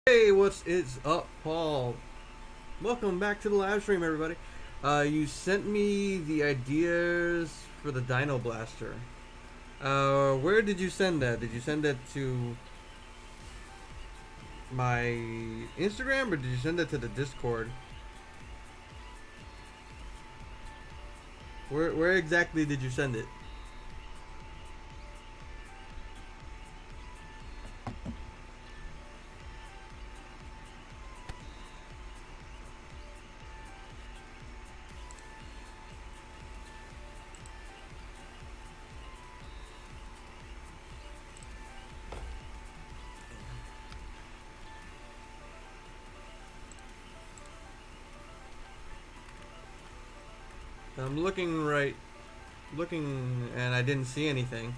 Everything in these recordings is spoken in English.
Hey, what's is up, Paul? Welcome back to the live stream, everybody. You sent me the ideas for the Dino Blaster. Where did you send that? Did you send that to my Instagram or did you send it to the Discord? Where exactly did you send it? I'm looking, and I didn't see anything.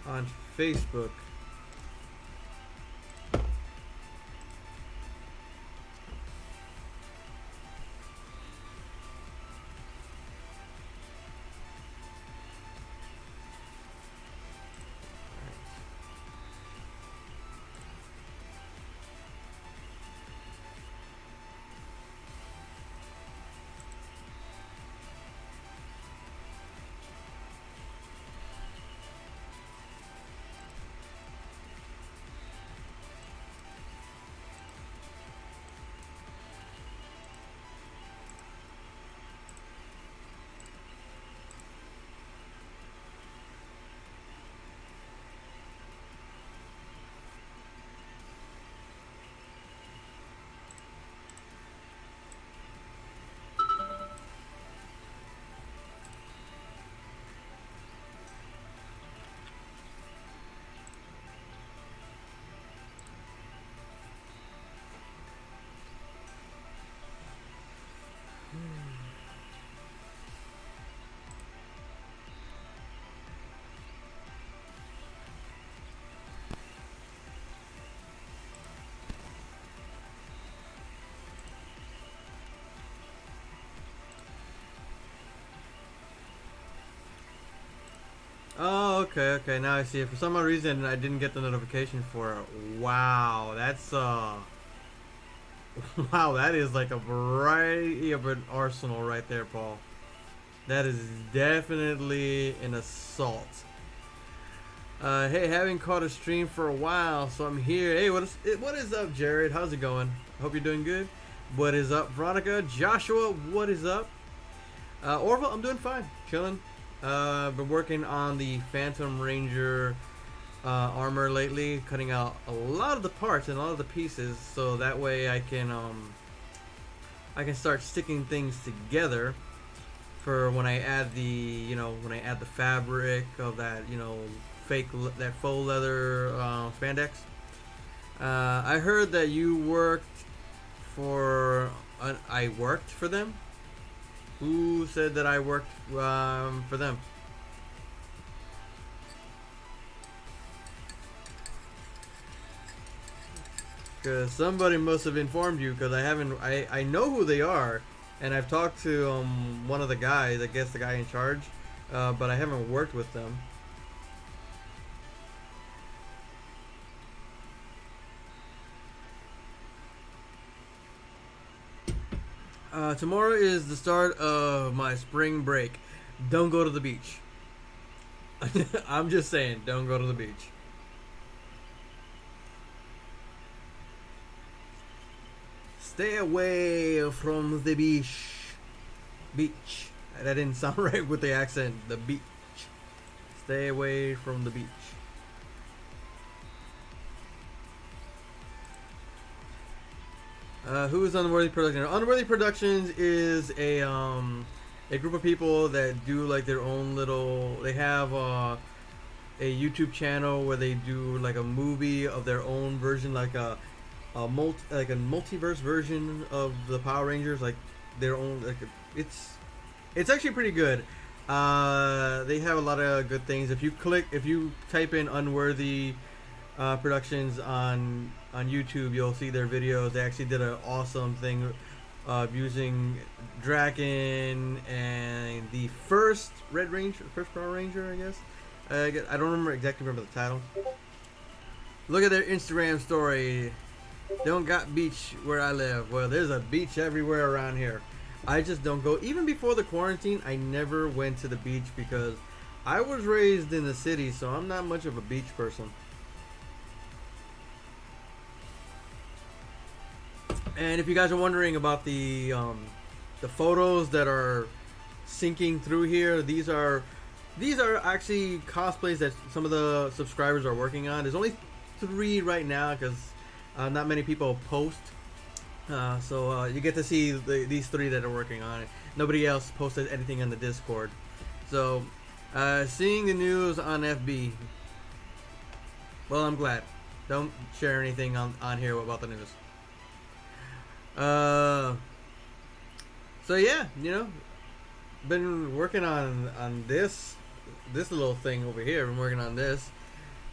On Facebook. Oh, okay. Now I see it. For some odd reason, I didn't get the notification for it. Wow, that's wow, that is like a variety of an arsenal right there, Paul. That is definitely an assault. Hey, haven't caught a stream for a while, so I'm here. Hey, what is up, Jared? How's it going? Hope you're doing good. What is up, Veronica? Joshua, what is up? Orville, I'm doing fine, chilling. Been working on the Phantom Ranger armor lately, cutting out a lot of the parts and a lot of the pieces, so that way I can start sticking things together for when I add the fabric of that that faux leather spandex. I heard that you worked for I worked for them. Who said that I worked for them? Because somebody must have informed you. Because I know who they are, and I've talked to one of the guys. I guess the guy in charge, but I haven't worked with them. Tomorrow is the start of my spring break. Don't go to the beach. I'm just saying, don't go to the beach. Stay away from the beach. Beach. That didn't sound right with the accent. The beach. Stay away from the beach. Who is Unworthy Productions? Unworthy Productions is a group of people that do like their own little. They have a YouTube channel where they do like a movie of their own version, like a multiverse version of the Power Rangers, like their own. Like it's actually pretty good. They have a lot of good things. If you type in Unworthy productions on YouTube. You'll see their videos. They actually did an awesome thing of using Draken and the first Red Ranger, first Power Ranger, I guess. I don't remember the title. Look at their Instagram story. Don't got beach where I live. Well, there's a beach everywhere around here. I just don't go. Even before the quarantine, I never went to the beach because I was raised in the city, so I'm not much of a beach person. And if you guys are wondering about the photos that are syncing through here, these are actually cosplays that some of the subscribers are working on. There's only 3 right now because not many people post. So you get to see these 3 that are working on it. Nobody else posted anything on the Discord. So seeing the news on FB. Well, I'm glad. Don't share anything on here about the news. So yeah, you know, been working on this little thing over here. Been working on this.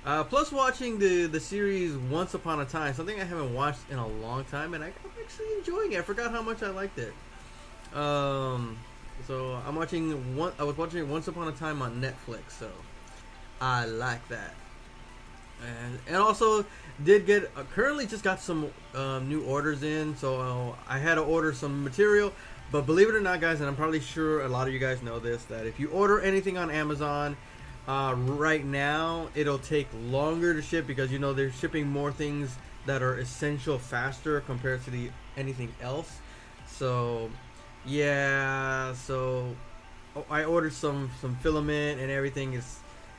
Plus watching the series Once Upon a Time, something I haven't watched in a long time, and I'm actually enjoying it. I forgot how much I liked it. So I was watching Once Upon a Time on Netflix, so I like that. And also did get currently just got some new orders in, so I had to order some material. But believe it or not, guys, and I'm probably sure a lot of you guys know this, that if you order anything on Amazon right now, it'll take longer to ship because, you know, they're shipping more things that are essential faster compared to anything else. So yeah, so I ordered some filament, and everything is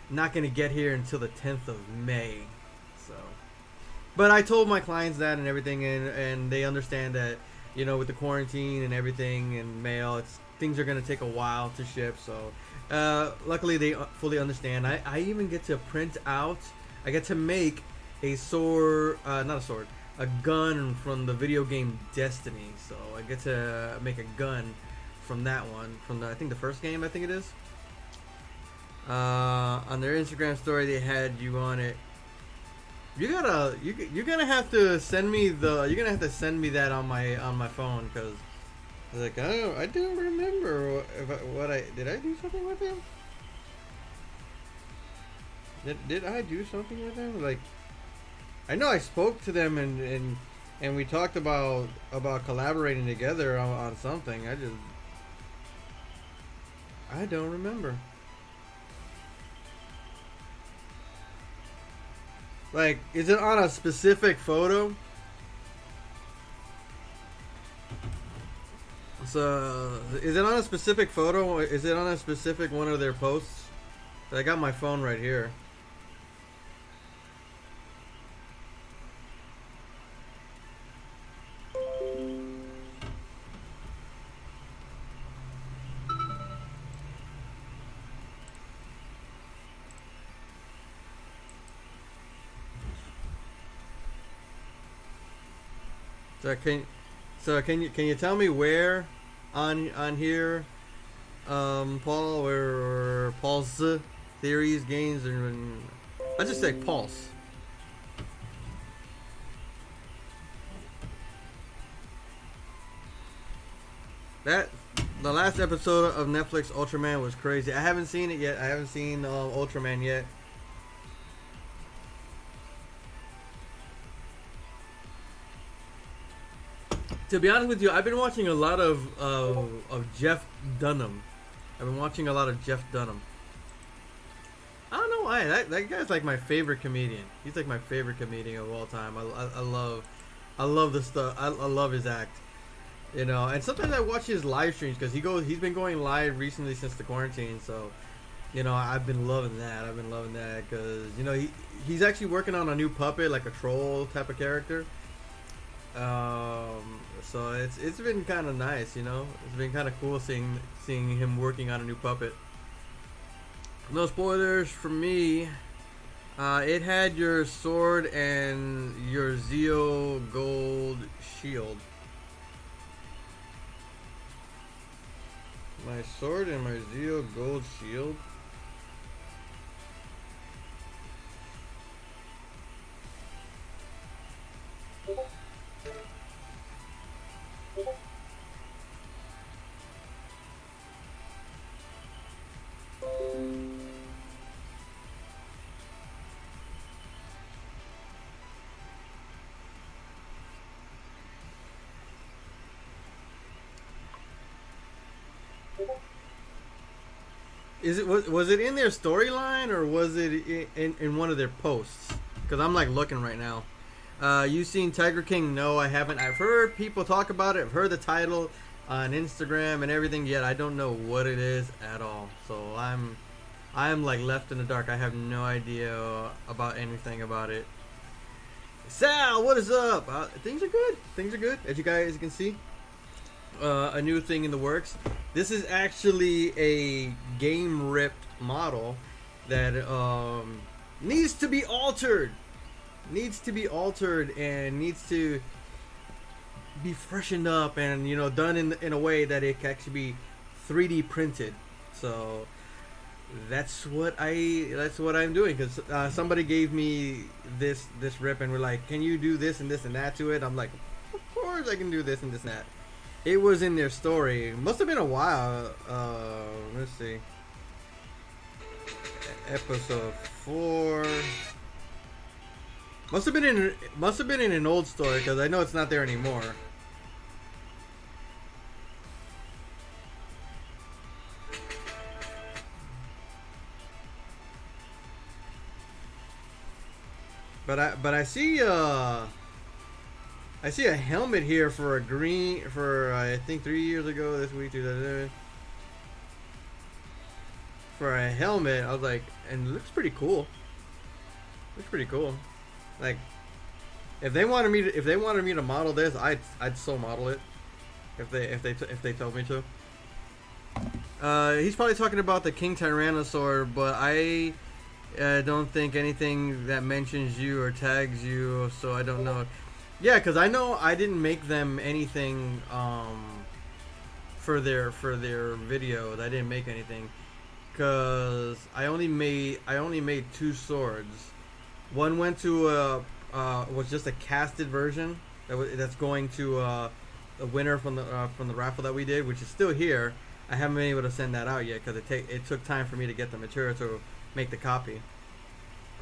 not going to get here until the 10th of May. So, but I told my clients that and everything, and they understand that, you know, with the quarantine and everything and mail, things are going to take a while to ship. So luckily they fully understand. I even get to print out, I get to make a sword, not a sword, a gun from the video game Destiny. So I get to make a gun from that one, from I think the first game, I think it is. On their Instagram story, they had you on it. You're gonna have to send me that on my phone, because I was like, I don't remember did I do something with him? Did I do something with them? Like, I know I spoke to them and we talked about collaborating together on something. I don't remember. Like, is it on a specific photo? So, is it on a specific photo? Is it on a specific one of their posts? I got my phone right here. Can you tell me where on here, Paul, where Paul's theories, gains, and I just say Pulse. The last episode of Netflix Ultraman was crazy. I haven't seen it yet. I haven't seen Ultraman yet. To be honest with you, I've been watching a lot of Jeff Dunham. I've been watching a lot of Jeff Dunham. I don't know why. That guy's like my favorite comedian. He's like my favorite comedian of all time. I love the stuff. I love his act. You know, and sometimes I watch his live streams because he's been going live recently since the quarantine. So, you know, I've been loving that. Because, you know, he's actually working on a new puppet, like a troll type of character. So it's been kind of nice, you know. It's been kind of cool seeing him working on a new puppet. No spoilers for me. It had your sword and your Zeo gold shield. My sword and my Zeo gold shield. Is it was it in their storyline or was it in one of their posts? Because I'm like looking right now. You seen Tiger King? No, I haven't. I've heard people talk about it. I've heard the title on Instagram and everything. Yet I don't know what it is at all. So I'm like left in the dark. I have no idea about anything about it. Sal, what is up? Things are good. Things are good. As you guys can see, a new thing in the works. This is actually a game ripped model that needs to be altered. Needs to be altered and needs to be freshened up and done in a way that it can actually be 3D printed. So that's what I'm doing, because somebody gave me this rip and we're like, can you do this and that to it? I'm like, of course I can do this and this and that. It was in their story. It must have been a while. Let's see. Episode 4. Must have been in an old story, because I know it's not there anymore. But I see a helmet here for I think 3 years ago this week for a helmet. I was like, and it looks pretty cool. Looks pretty cool. Like, if they wanted me to model this, I'd so model it. If they told me to. He's probably talking about the King Tyrannosaur, but I don't think anything that mentions you or tags you, so I don't know. Yeah, because I know I didn't make them anything for their videos. I didn't make anything because I only made 2 swords. One went to was just a casted version that's going to a winner from the raffle that we did, which is still here. I haven't been able to send that out yet because it took time for me to get the material to make the copy.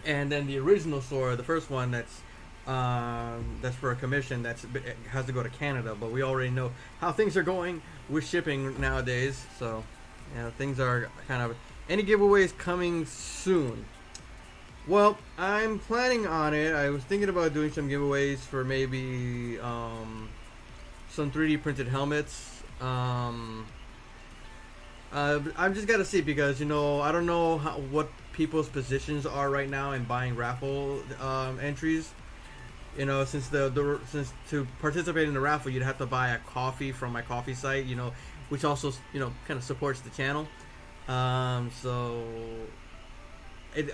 And then the original sword, the first one, that's for a commission, it has to go to Canada, but we already know how things are going with shipping nowadays, so things are kind of. Any giveaways coming soon? Well, I'm planning on it. I was thinking about doing some giveaways for maybe some 3D printed helmets. I've just got to see, because I don't know what people's positions are right now in buying raffle entries. Since since to participate in the raffle, you'd have to buy a coffee from my coffee site, which also kind of supports the channel. So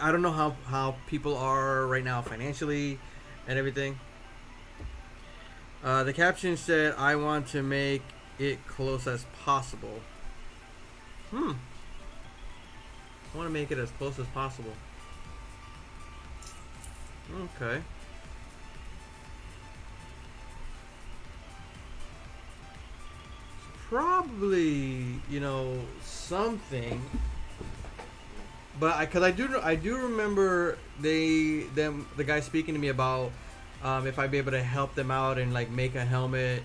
I don't know how people are right now financially and everything. The caption said, "I want to make it close as possible." I want to make it as close as possible. Okay. Probably, something. But because I do remember the guy speaking to me about if I'd be able to help them out and like make a helmet.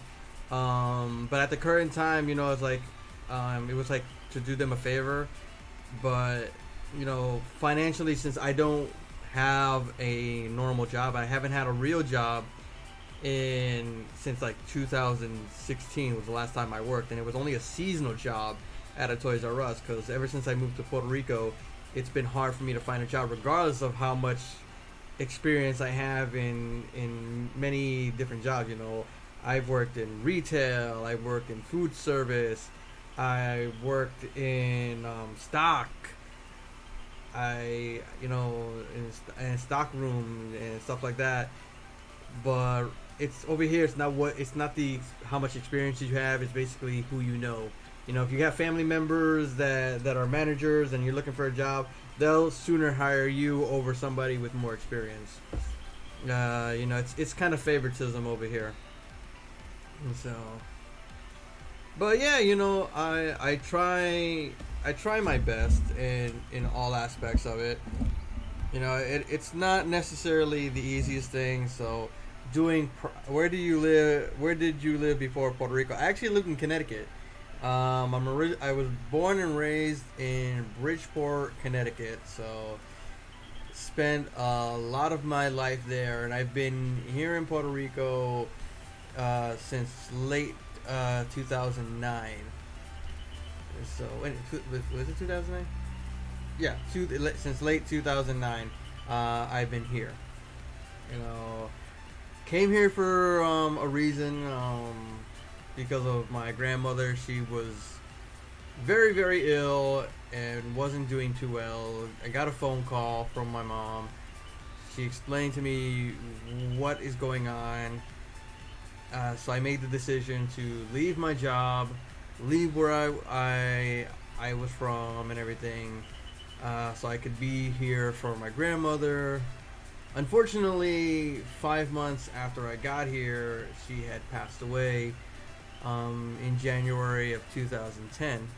But at the current time, it's like it was like to do them a favor. But financially, since I don't have a normal job, I haven't had a real job since like 2016 was the last time I worked, and it was only a seasonal job at a Toys R Us, because ever since I moved to Puerto Rico, it's been hard for me to find a job, regardless of how much experience I have in many different jobs. I've worked in retail, I've worked in food service, I worked in stock, in stock room and stuff like that. But it's over here. It's not how much experience you have. It's basically who you know. If you have family members that are managers and you're looking for a job, they'll sooner hire you over somebody with more experience. It's kind of favoritism over here. And so, but yeah, I try my best in all aspects of it. It's not necessarily the easiest thing. So, where did you live before Puerto Rico? I actually lived in Connecticut. I was born and raised in Bridgeport, Connecticut, so spent a lot of my life there, and I've been here in Puerto Rico since late 2009. So was it 2009? Yeah, since late 2009, I've been here. You know, came here for a reason. Because of my grandmother, she was very, very ill and wasn't doing too well. I got a phone call from my mom. She explained to me what is going on. So I made the decision to leave my job, leave where I was from and everything, so I could be here for my grandmother. Unfortunately, 5 months after I got here, she had passed away in January of 2010.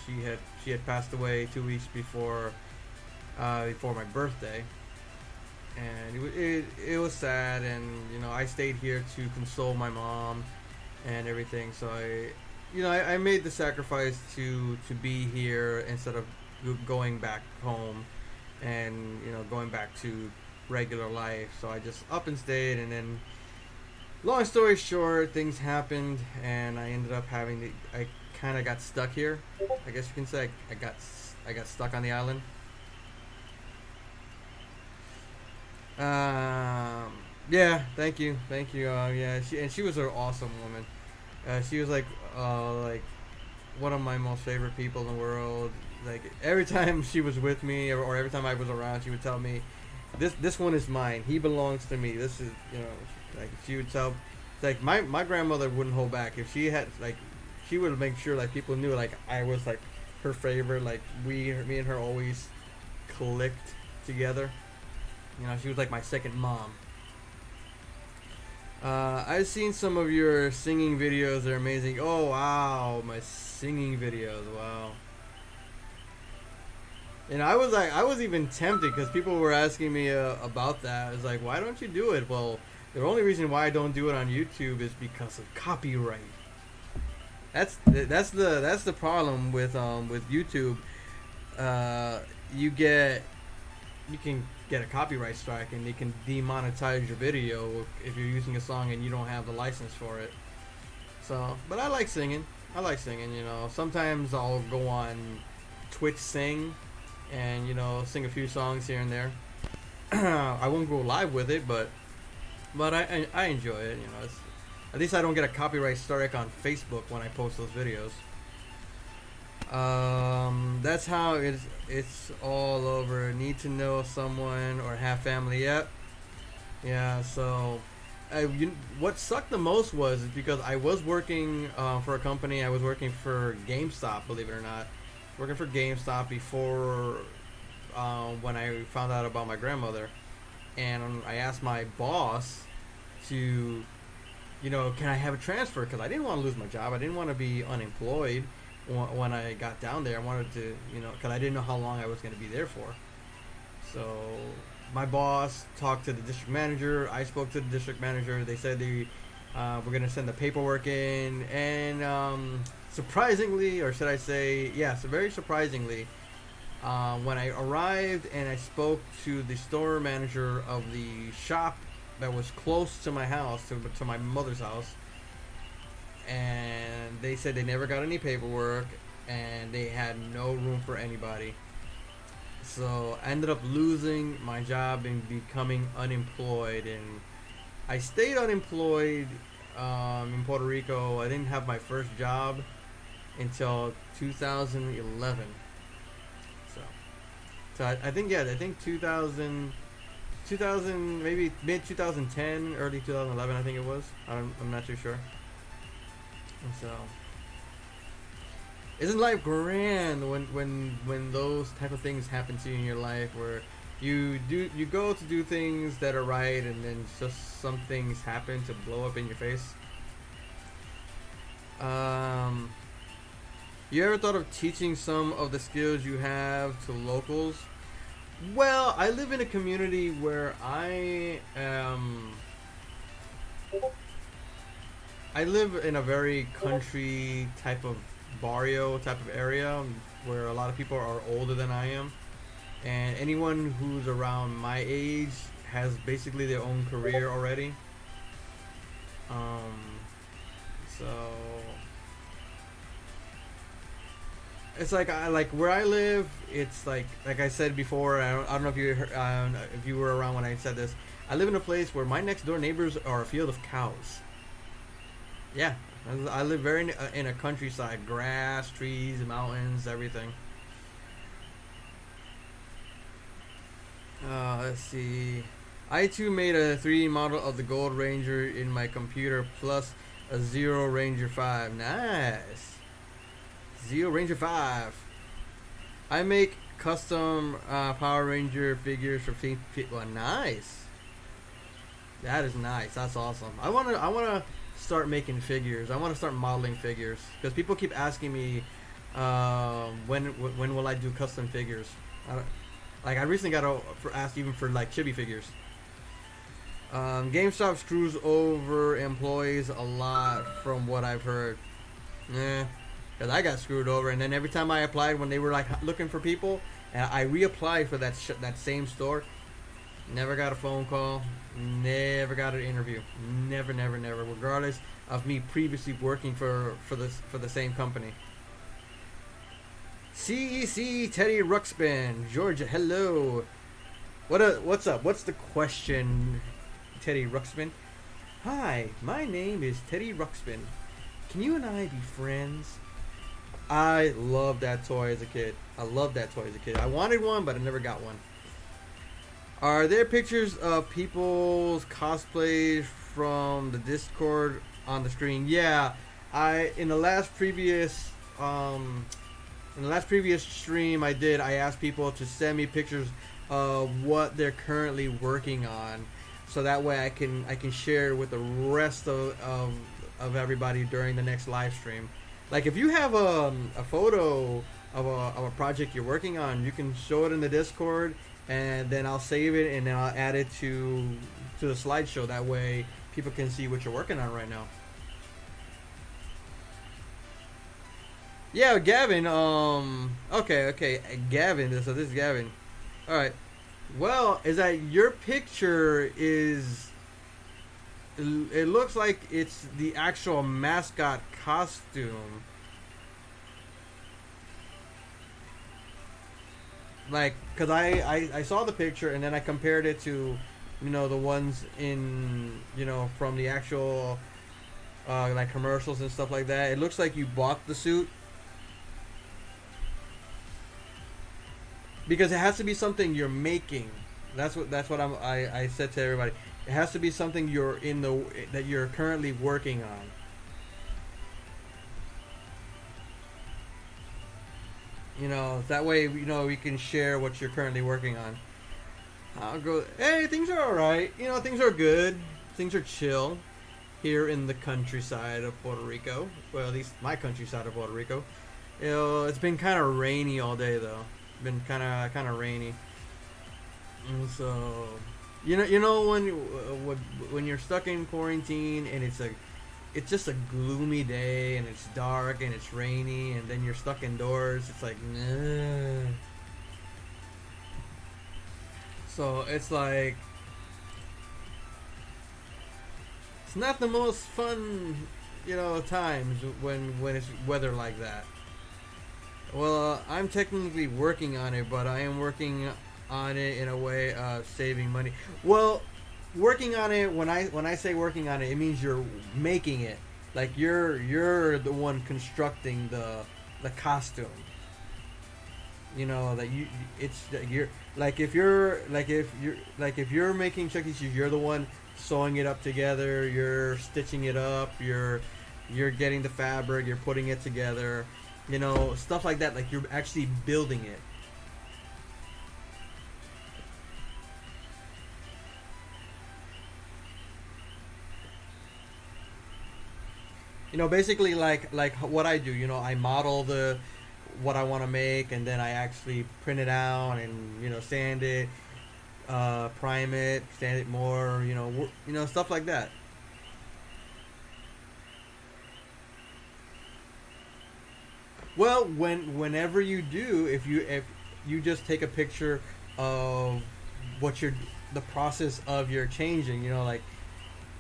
She had passed away 2 weeks before my birthday, and it was sad. And I stayed here to console my mom and everything. So I made the sacrifice to be here instead of going back home and going back to regular life. So I just up and stayed, and then long story short, things happened, and I ended up I kind of got stuck here. I guess you can say I got stuck on the island. Yeah, thank you. Yeah, she was an awesome woman. She was like one of my most favorite people in the world. Like every time she was with me, or every time I was around, she would tell me, "This one is mine. He belongs to me. This is like she would tell." Like my grandmother wouldn't hold back. If she had she would make sure like people knew like I was like her favorite. Like me and her always clicked together. She was like my second mom. I've seen some of your singing videos. They're amazing. Oh wow, my singing videos. Wow. And I was even tempted because people were asking me about that. It's like, why don't you do it? Well, the only reason why I don't do it on YouTube is because of copyright. That's the problem with YouTube. You can get a copyright strike, and they can demonetize your video if you're using a song and you don't have the license for it. So, but I like singing. Sometimes I'll go on Twitch Sing and sing a few songs here and there. I won't go live with it, but I enjoy it. At least I don't get a copyright strike on Facebook when I post those videos. That's how it's all over. Need to know someone or have family yet? Yeah. So, what sucked the most was because I was working for a company. I was working for GameStop, believe it or not. Working for GameStop before when I found out about my grandmother, and I asked my boss to, can I have a transfer? Because I didn't want to lose my job. I didn't want to be unemployed when I got down there. I wanted to, because I didn't know how long I was going to be there for. So my boss talked to the district manager. I spoke to the district manager. They said they were going to send the paperwork in. And surprisingly, or should I say, yeah, so very surprisingly, when I arrived and I spoke to the store manager of the shop that was close to my house, to my mother's house, and they said they never got any paperwork and they had no room for anybody. So I ended up losing my job and becoming unemployed, and I stayed unemployed in Puerto Rico. I didn't have my first job until 2011. So I think 2000, maybe mid 2010, early 2011, I think it was. I'm not too sure. And so, isn't life grand when those type of things happen to you in your life, where you go to do things that are right, and then just some things happen to blow up in your face? You ever thought of teaching some of the skills you have to locals? Well, I live in a community where I am I live in a very country type of barrio type of area where a lot of people are older than I am, and anyone who's around my age has basically their own career already. Um, so it's like I like where I live. It's like I said before. I don't know if you if you were around when I said this. I live in a place where my next door neighbors are a field of cows. Yeah, I live very in a countryside, grass, trees, mountains, everything. Let's see. I too made a 3D model of the Gold Ranger in my computer plus a Zero Ranger 5. Nice. Zero Ranger 5. I make custom Power Ranger figures for well, nice. That is nice. That's awesome. I wanna start making figures. I want to start modeling figures because people keep asking me when will I do custom figures. I don't, like I recently got asked even for like chibi figures. GameStop screws over employees a lot from what I've heard. Yeah, because I got screwed over, and then every time I applied when they were like looking for people, and I reapplied for that same store, never got a phone call, never got an interview, never, never, never, regardless of me previously working for the same company. CEC Teddy Ruxpin, Georgia, hello. What's up? What's the question, Teddy Ruxpin? Hi, my name is Teddy Ruxpin. Can you and I be friends? I loved that toy as a kid. I loved that toy as a kid. I wanted one, but I never got one. Are there pictures of people's cosplays from the Discord on the screen? Yeah, in the last previous stream I asked people to send me pictures of what they're currently working on, so that way I can share with the rest of everybody during the next live stream. Like if you have a photo of a project you're working on, you can show it in the Discord, and then I'll save it and then I'll add it to the slideshow. That way people can see what you're working on right now. Yeah, Gavin. Okay, Gavin. So this is Gavin. All right. Well, is that your picture is? It looks like it's the actual mascot costume. Like, cause I saw the picture and then I compared it to, the ones in, from the actual, like commercials and stuff like that. It looks like you bought the suit. Because it has to be something you're making. That's what I said to everybody. It has to be something that you're currently working on. That way we can share what you're currently working on. I'll go. Hey, things are all right. Things are good. Things are chill here in the countryside of Puerto Rico. Well, at least my countryside of Puerto Rico. It's been kind of rainy all day though. Been kind of rainy. And so, when you're stuck in quarantine and it's just a gloomy day and it's dark and it's rainy and then you're stuck indoors. It's like, nah. So it's like, it's not the most fun, times when it's weather like that. Well, I'm technically working on it, but I am working on it in a way of saving money. Well, working on it, when I say working on it, it means you're making it. Like you're the one constructing the costume. That you're like if you're making Chuck E. Cheese, you're the one sewing it up together. You're stitching it up. You're getting the fabric. You're putting it together. Stuff like that. Like you're actually building it. Basically like what I do. I model what I want to make, and then I actually print it out and sand it, prime it, sand it more. Stuff like that. Well, whenever you do, if you just take a picture of what you're the process of your changing, like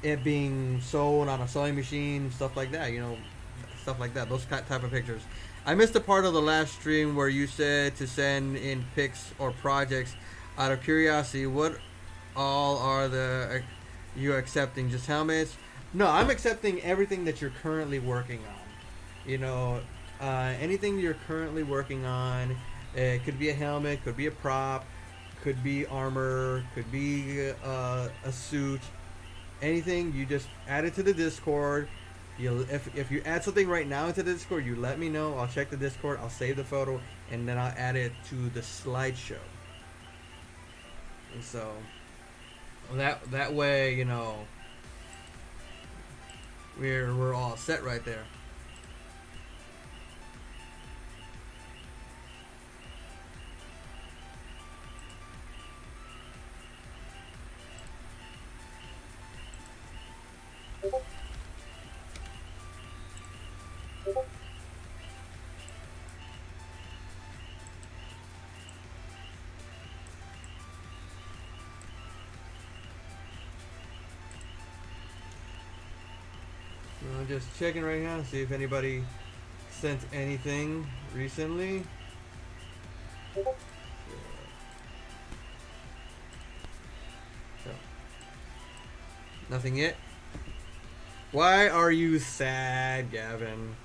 it being sewn on a sewing machine, stuff like that, stuff like that. Those type of pictures. I missed a part of the last stream where you said to send in pics or projects. Out of curiosity, what all are you accepting? Just helmets? No, I'm accepting everything that you're currently working on. Anything you're currently working on. It could be a helmet, could be a prop, could be armor, could be a suit. Anything, you just add it to the Discord. If you add something right now into the Discord, you let me know. I'll check the Discord. I'll save the photo, and then I'll add it to the slideshow. And so that way, we're all set right there. I'm just checking right now to see if anybody sent anything recently. So, nothing yet. Why are you sad, Gavin?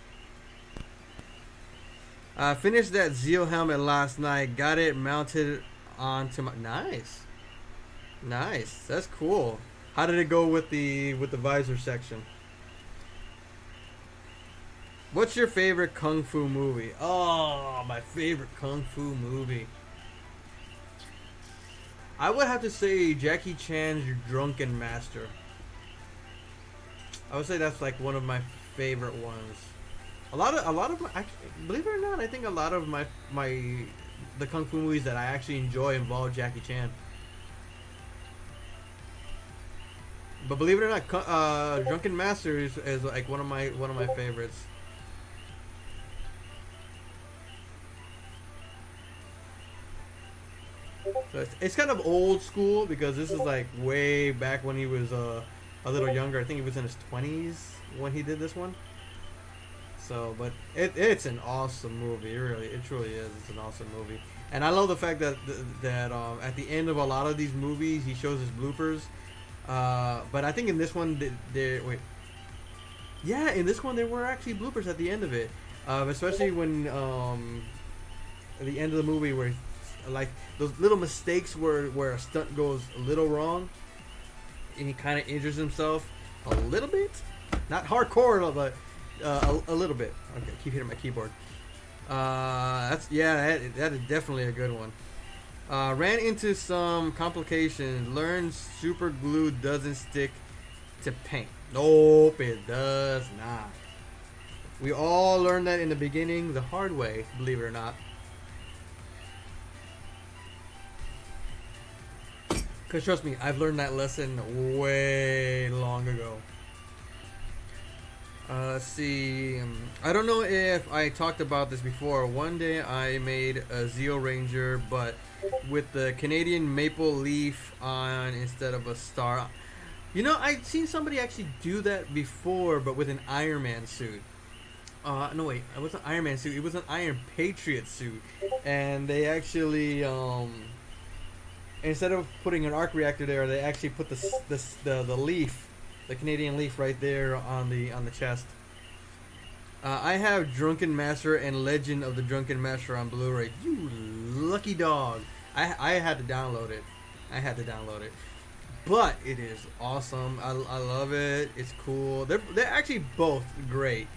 Finished that Zeal helmet last night. Got it mounted onto my. Nice. That's cool. How did it go with the visor section? What's your favorite kung fu movie? Oh, my favorite kung fu movie. I would have to say Jackie Chan's Drunken Master. I would say that's like one of my favorite ones. A lot of my, believe it or not, I think a lot of the kung fu movies that I actually enjoy involve Jackie Chan. But believe it or not, Drunken Master is like one of my favorites. So it's kind of old school because this is like way back when he was a little younger. I think he was in his 20s when he did this one. So, but it's an awesome movie. It truly is. It's an awesome movie, and I love the fact that at the end of a lot of these movies he shows his bloopers. But I think in this one, in this one there were actually bloopers at the end of it, especially when at the end of the movie where like those little mistakes where a stunt goes a little wrong, and he kind of injures himself a little bit, not hardcore, but. A little bit. Okay, keep hitting my keyboard. That is definitely a good one. Ran into some complications. Learned super glue doesn't stick to paint. Nope, it does not. We all learned that in the beginning the hard way, believe it or not. Because trust me, I've learned that lesson way long ago. Let's see. I don't know if I talked about this before. One day I made a Zeo Ranger, but with the Canadian maple leaf on instead of a star. I'd seen somebody actually do that before, but with an Iron Man suit. No wait, it wasn't an Iron Man suit. It was an Iron Patriot suit, and they actually instead of putting an arc reactor there, they actually put the leaf. The Canadian leaf right there on the chest. I have Drunken Master and Legend of the Drunken Master on Blu-ray. You lucky dog. I had to download it. But it is awesome. I love it. It's cool. They're actually both great.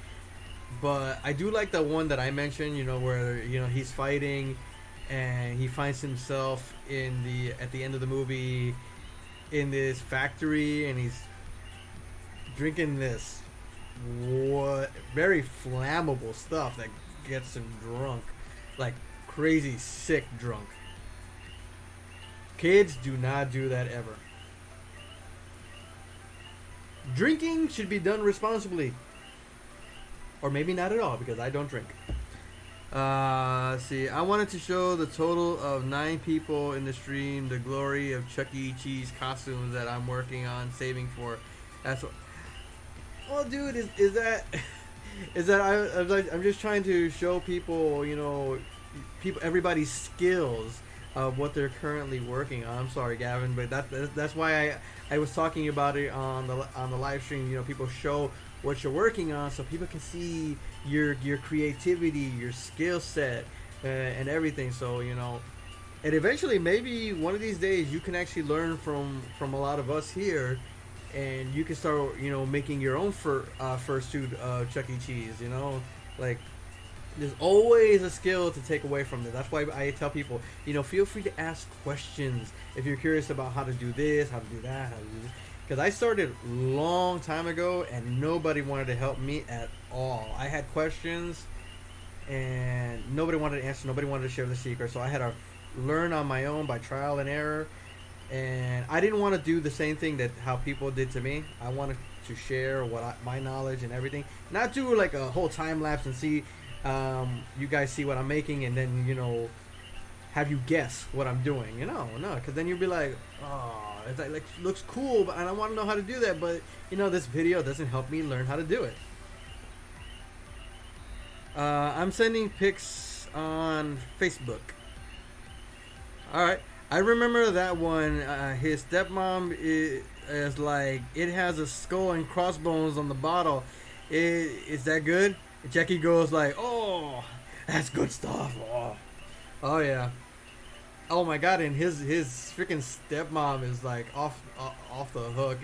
But I do like the one that I mentioned, where he's fighting and he finds himself at the end of the movie in this factory, and he's drinking this very flammable stuff that gets him drunk, like crazy sick drunk. Kids, do not do that ever. Drinking should be done responsibly, or maybe not at all, because I don't drink. See, I wanted to show the total of 9 people in the stream, the glory of Chuck E. Cheese costumes that I'm working on saving for. That's what. Well, dude, is that is that I'm just trying to show people, everybody's skills of what they're currently working on. I'm sorry, Gavin, but that's why I was talking about it on the live stream. People show what you're working on so people can see your creativity, your skill set, and everything. So and eventually maybe one of these days you can actually learn from a lot of us here, and you can start making your own fursuit Chuck E. Cheese. Like, there's always a skill to take away from this. That's why I tell people, feel free to ask questions if you're curious about how to do this, how to do that, how to do this. Because I started a long time ago and nobody wanted to help me at all. I had questions and nobody wanted to answer, nobody wanted to share the secret. So I had to learn on my own by trial and error. And I didn't want to do the same thing that how people did to me. I wanted to share my knowledge and everything. Not do like a whole time lapse and see you guys see what I'm making and then have you guess what I'm doing. No, because then you'll be like, oh, it's like looks cool, but I don't want to know how to do that. But this video doesn't help me learn how to do it. I'm sending pics on Facebook. All right. I remember that one. His stepmom is like, it has a skull and crossbones on the bottle. Is that good? Jackie goes like, oh, that's good stuff. Oh yeah. Oh my god, and his freaking stepmom is like off the hook.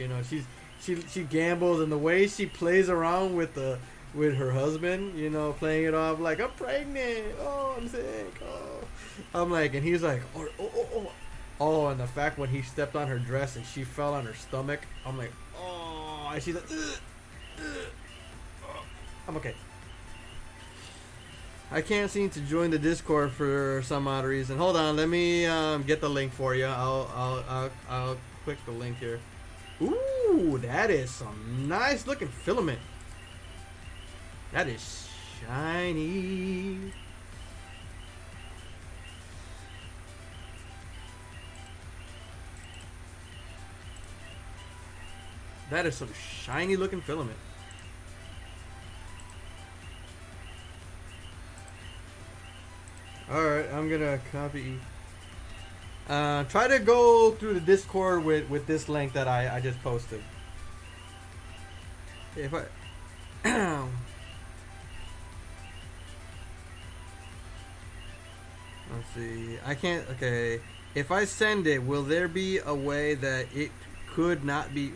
She gambles, and the way she plays around with her husband, playing it off like, I'm pregnant. Oh, I'm sick. Oh. I'm like, and he's like, oh, and the fact when he stepped on her dress and she fell on her stomach, I'm like, oh, and she's like, I'm okay. I can't seem to join the Discord for some odd reason. Hold on, let me get the link for you. I'll click the link here. Ooh, that is some nice looking filament. That is shiny. That is some shiny looking filament. Alright, I'm gonna copy. Try to go through the Discord with this link that I just posted. If I let's see, I can't. Okay, if I send it, will there be a way that it could not be?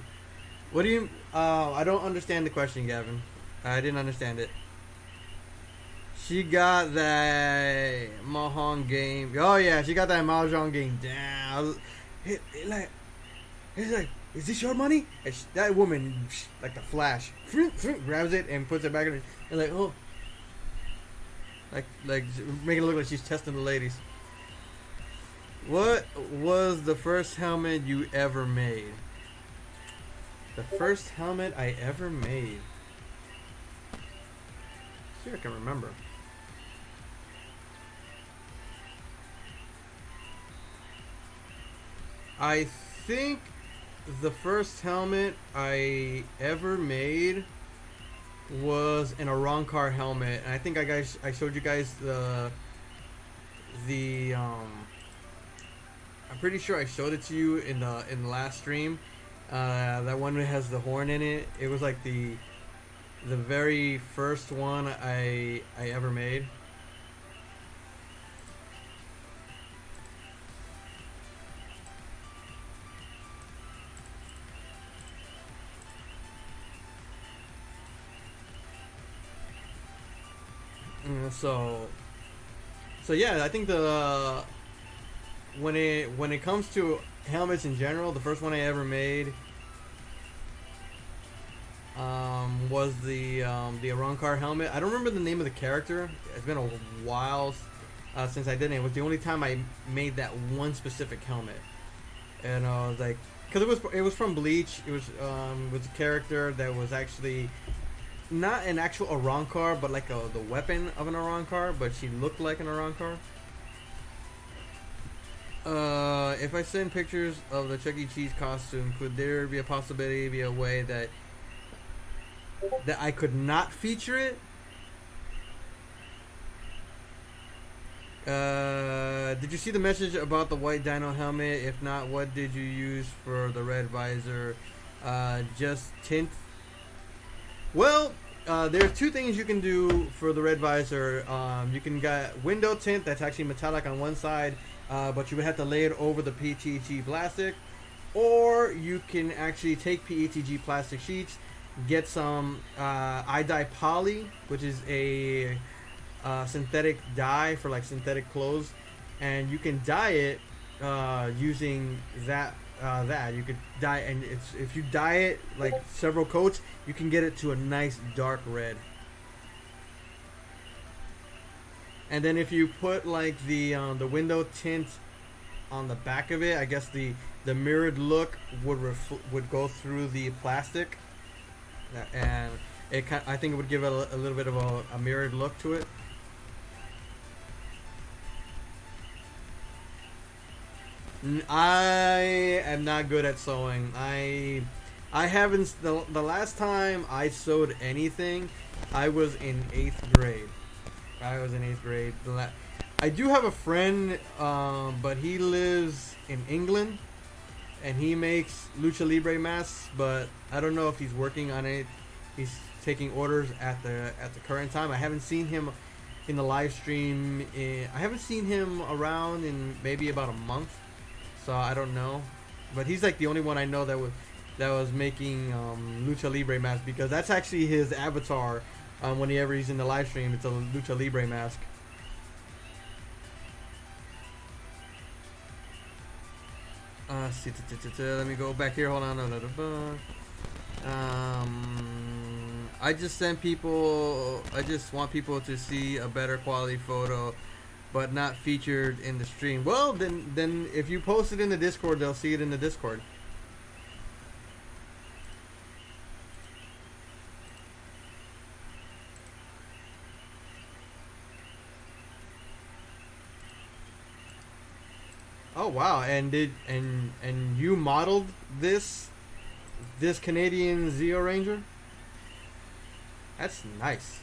What do you? I don't understand the question, Gavin. I didn't understand it. She got that Mahjong game. Oh yeah, she got that Mahjong game down. He's like, is this your money? And that woman, like the Flash, grabs it and puts it back in her, and like, oh, like making it look like she's testing the ladies. What was the first helmet you ever made? The first helmet I ever made. See if I can remember. I think the first helmet I ever made was an Arankar helmet, and I think I showed you guys the I'm pretty sure I showed it to you in the last stream. That one that has the horn in it. It was like the very first one I ever made. So yeah, I think when it comes to helmets in general, the first one I ever made was the Arankar helmet. I don't remember the name of the character. It's been a while since I did it. It was the only time I made that one specific helmet, and I was like, because it was from Bleach. It was a character that was actually not an actual Arankar, but like the weapon of an Arankar, but she looked like an Arankar. If I send pictures of the Chuck E. Cheese costume, could there be a possibility, be a way that I could not feature it? Did you see the message about the white dino helmet? If not, what did you use for the red visor? Just tint. Well, there are two things you can do for the red visor. You can get window tint that's actually metallic on one side, but you would have to lay it over the PETG plastic, or you can actually take PETG plastic sheets, get some iDye poly, which is a synthetic dye for like synthetic clothes, and you can dye it using that. You could dye, and if you dye it like several coats, you can get it to a nice dark red. And then if you put like the window tint on the back of it, I guess the mirrored look would go through the plastic, and I think it would give it a little bit of a mirrored look to it. I am not good at sewing. I haven't. The last time I sewed anything, I was in 8th grade. I do have a friend, but he lives in England, and he makes lucha libre masks. But I don't know if he's working on it. He's taking orders at the current time. I haven't seen him in the live stream. I haven't seen him around in maybe about a month. So I don't know, but he's like the only one I know that was making lucha libre mask, because that's actually his avatar. Whenever he's in the live stream, it's a lucha libre mask. Let me go back here. Hold on. I just sent people. I just want people to see a better quality photo, but not featured in the stream. Well, then if you post it in the Discord, they'll see it in the Discord. Oh wow! And you modeled this Canadian Zeo Ranger? That's nice.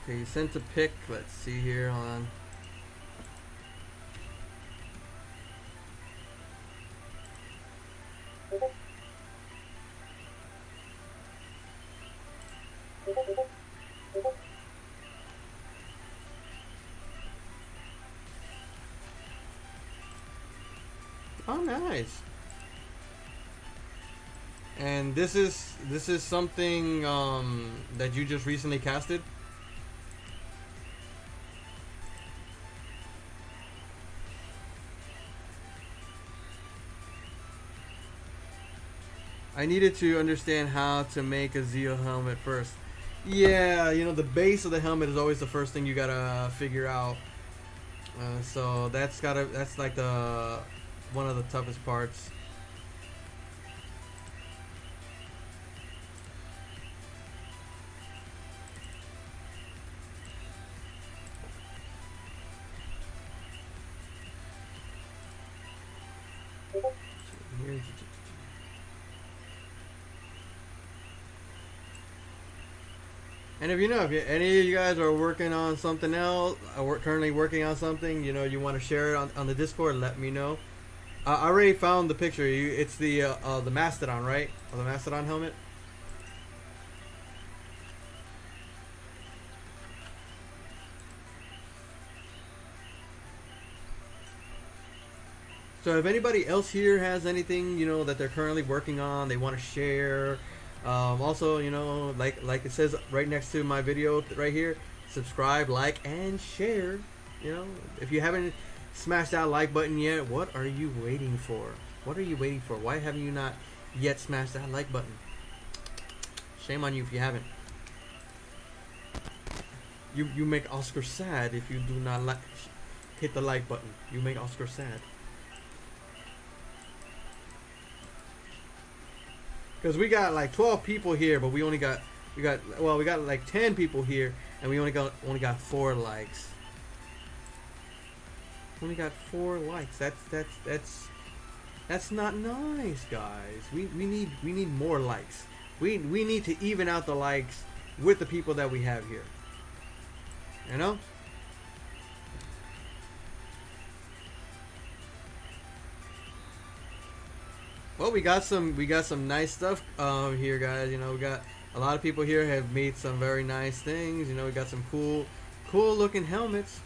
Okay, you sent a pic. Let's see here. Hold on. Oh, nice. And this is something that you just recently casted? I needed to understand how to make a Zeo helmet first. Yeah, you know, the base of the helmet is always the first thing you gotta figure out. So that's like the one of the toughest parts. And if any of you guys are working on something else, currently working on something, you know, you want to share it on the Discord, let me know. I already found the picture. It's the Mastodon, right? Or the Mastodon helmet. So if anybody else here has anything, you know, that they're currently working on, they want to share, Also, you know, like it says right next to my video right here, subscribe, like, and share. You know, if you haven't smashed that like button yet, what are you waiting for? What are you waiting for? Why haven't you not yet smashed that like button? Shame on you if you haven't. You make Oscar sad if you do not hit the like button. You make Oscar sad. Because we got like 12 people here, but we got like 10 people here, and we only got 4 likes. Only got 4 likes. That's not nice, guys. We need more likes. We need to even out the likes with the people that we have here. You know? Well, we got some nice stuff here, guys. You know, we got a lot of people here have made some very nice things. You know, we got some cool looking helmets.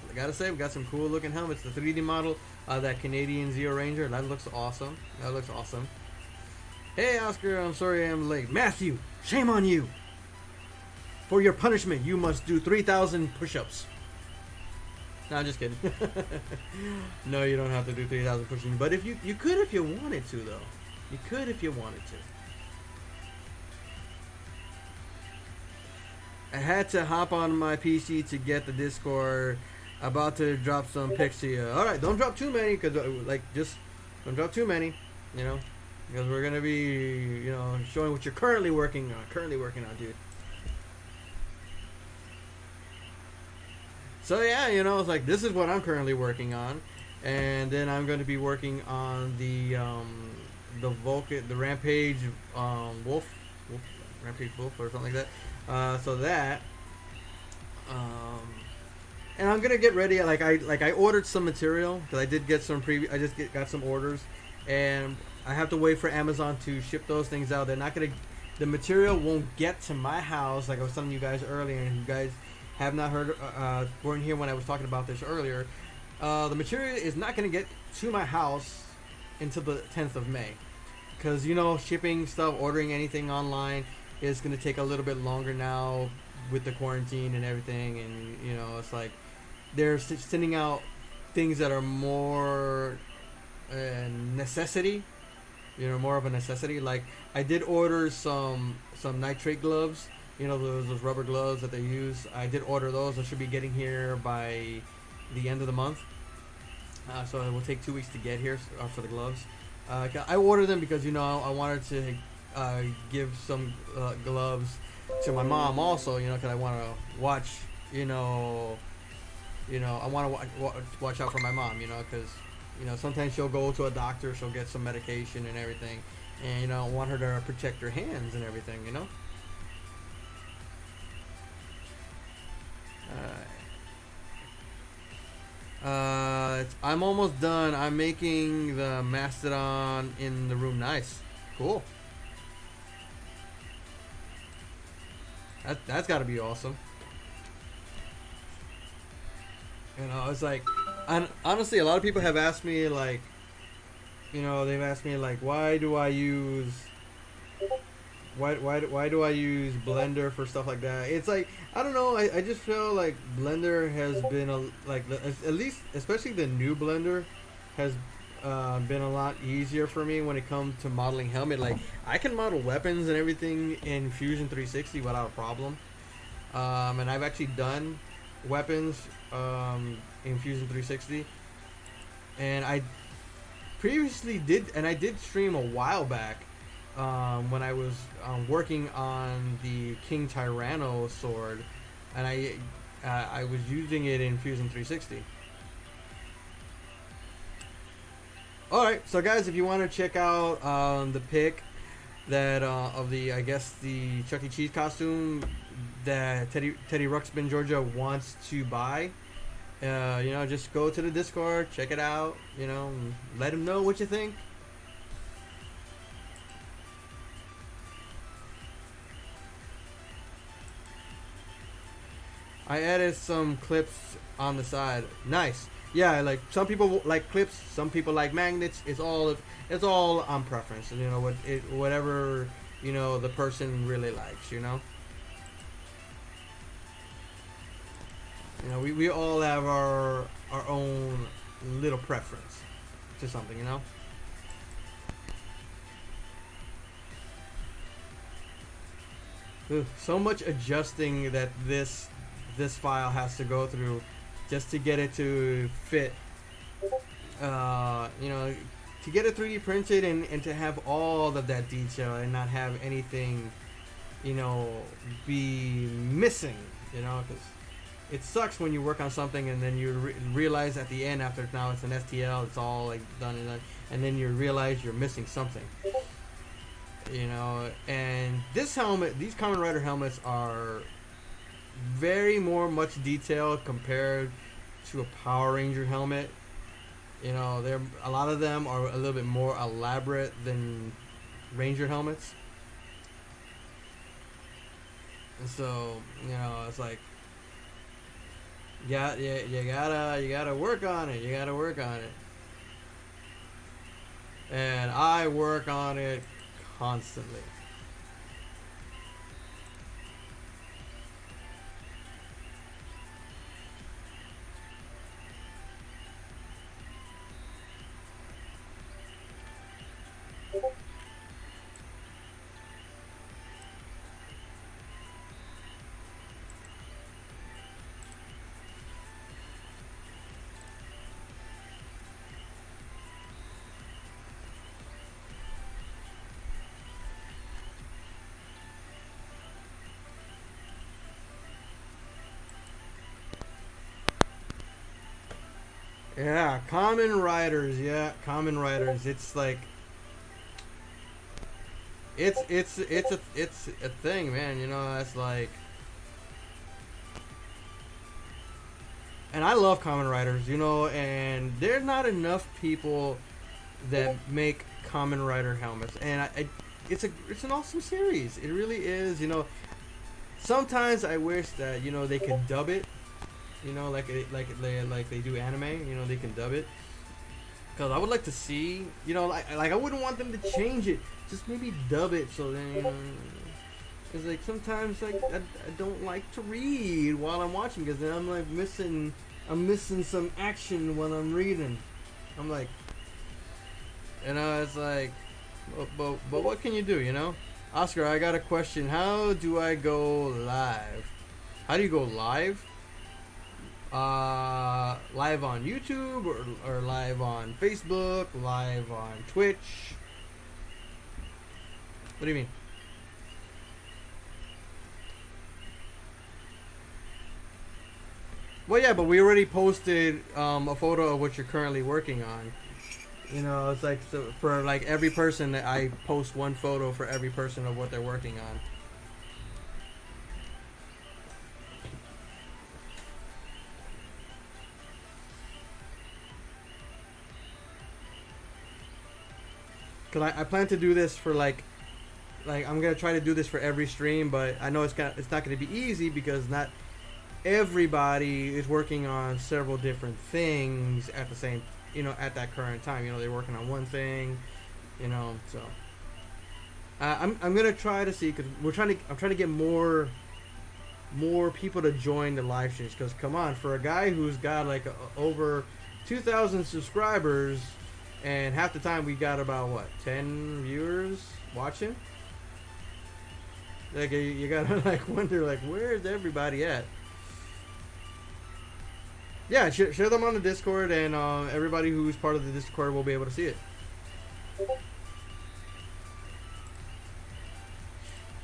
I gotta say, we got some cool looking helmets. The 3D model, that Canadian Zeo Ranger, that looks awesome. That looks awesome. Hey, Oscar, I'm sorry I'm late. Matthew, shame on you. For your punishment, you must do 3,000 push-ups. No, I'm just kidding. No, you don't have to do 3,000 push-ups. But if you could if you wanted to, though. You could if you wanted to. I had to hop on my PC to get the Discord. About to drop some pics to you. All right, don't drop too many, cause just don't drop too many. You know, because we're gonna be showing what you're currently working on. Dude. So yeah, it's like this is what I'm currently working on, and then I'm going to be working on the Rampage Wolf, Rampage Wolf or something like that. So that, and I'm gonna get ready. I ordered some material because I did get some got some orders, and I have to wait for Amazon to ship those things out. They're not gonna, the material won't get to my house like I was telling you guys earlier, and you guys have not heard, weren't here when I was talking about this earlier. The material is not going to get to my house until the 10th of May. Because, shipping stuff, ordering anything online is going to take a little bit longer now with the quarantine and everything. And, it's like they're sending out things that are more necessity. More of a necessity. Like, I did order some nitrate gloves. Those rubber gloves that they use. I did order those. I should be getting here by the end of the month. So it will take 2 weeks to get here for the gloves. I ordered them because, I wanted to give some gloves to my mom also, because I want to watch, I want to watch out for my mom, because, sometimes she'll go to a doctor, she'll get some medication and everything. And, I want her to protect her hands and everything, I'm almost done. I'm making the Mastodon in the room. Nice. Cool. That's got to be awesome. It's like, honestly, a lot of people have asked me, like, they've asked me, like, why do I use Blender for stuff like that? It's like, I don't know, I just feel like Blender has been at least, especially the new Blender has been a lot easier for me when it comes to modeling helmet. Like, I can model weapons and everything in Fusion 360 without a problem. And I've actually done weapons in Fusion 360. And I previously did stream a while back when I was working on the King Tyranno sword, and I was using it in Fusion 360. Alright, so guys, if you want to check out the pic that of the, I guess, the Chuck E. Cheese costume that Teddy Ruxpin Georgia wants to buy, just go to the Discord, check it out, let him know what you think. I added some clips on the side. Nice. Yeah, like some people like clips, some people like magnets. It's all on preference. Whatever the person really likes. We all have our own little preference to something. Ugh, so much adjusting that this file has to go through just to get it to fit. To get it 3D printed and to have all of that detail and not have anything, be missing. Because it sucks when you work on something and then you realize at the end, after now it's an STL, it's all like done and then you realize you're missing something. And these Kamen Rider helmets are very much detailed compared to a Power Ranger helmet. A lot of them are a little bit more elaborate than Ranger helmets. And so, it's like, yeah, you gotta work on it. You gotta work on it. And I work on it constantly. Yeah, Kamen Riders. Yeah, Kamen Riders. It's like it's a thing, man. That's like, and I love Kamen Riders. And there's not enough people that make Kamen Rider helmets, and it's an awesome series. It really is. Sometimes I wish that they could dub it. Like they do anime. They can dub it. Cause I would like to see. Like I wouldn't want them to change it. Just maybe dub it so then. Cause like sometimes like I don't like to read while I'm watching, cause then I'm like missing some action when I'm reading. I'm like, it's like, but what can you do? Oscar, I got a question. How do I go live? How do you go live? Live on YouTube or live on Facebook, live on Twitch. What do you mean? Well, yeah, but we already posted a photo of what you're currently working on. It's like, so for like every person that I post one photo for every person of what they're working on. Cause I plan to do this for like I'm gonna try to do this for every stream, but I know it's not gonna be easy because not everybody is working on several different things at the same, at that current time. They're working on one thing, so I'm gonna try to see, because I'm trying to get more people to join the live streams, because come on, for a guy who's got like over 2,000 subscribers, and half the time we got about what, 10 viewers watching. Like you gotta like wonder like, where's everybody at? Yeah, share them on the Discord, and everybody who's part of the Discord will be able to see it.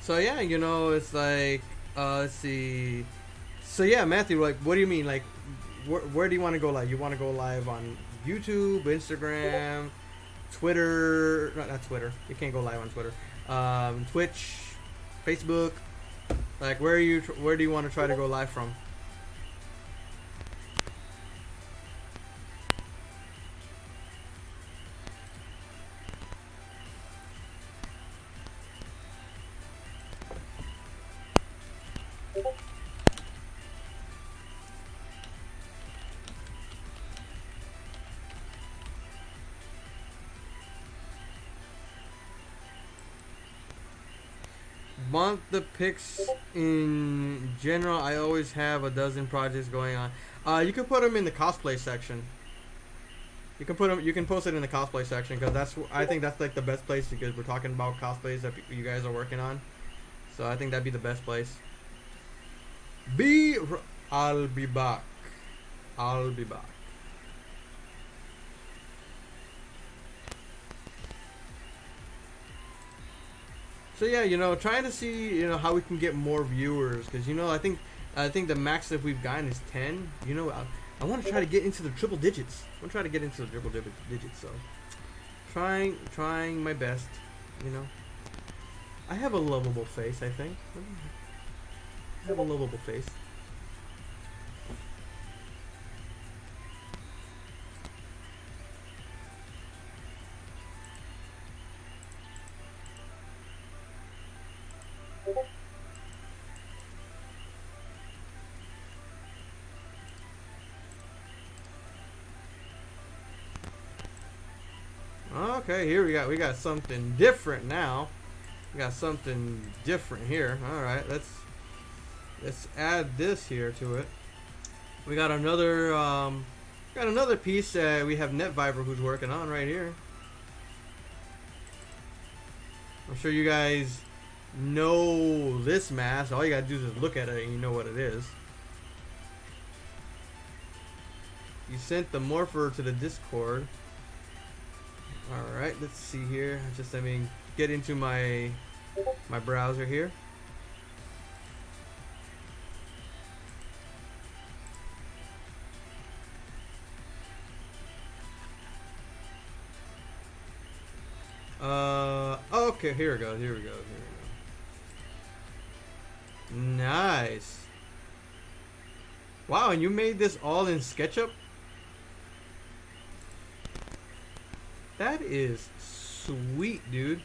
So yeah, it's like, let's see. So yeah, Matthew, like, what do you mean? Like, where do you want to go live? You want to go live on YouTube, Instagram, Twitter? Not Twitter. You can't go live on Twitter. Twitch, Facebook. Like, where do you want to try to go live from? want the pics in general, I always have a dozen projects going on. You can put them in the cosplay section. You can put them. You can post it in the cosplay section because I think that's like the best place because we're talking about cosplays that you guys are working on. So I think that'd be the best place. I'll be back. I'll be back. So yeah, trying to see, how we can get more viewers, because I think the max that we've gotten is 10. I want to try to get into the triple digits. I want to try to get into the triple digits. So, trying my best. I have a lovable face. I think I have a lovable face. Okay, here we got something different now. We got something different here. All right, let's add this here to it. We got another piece that we have NetViber who's working on right here. I'm sure you guys know this mask. All you gotta do is look at it and you know what it is. You sent the morpher to the Discord. Alright, let's see here. Let me get into my browser here. Okay, here we go. Nice. Wow, and you made this all in SketchUp? That is sweet, dude.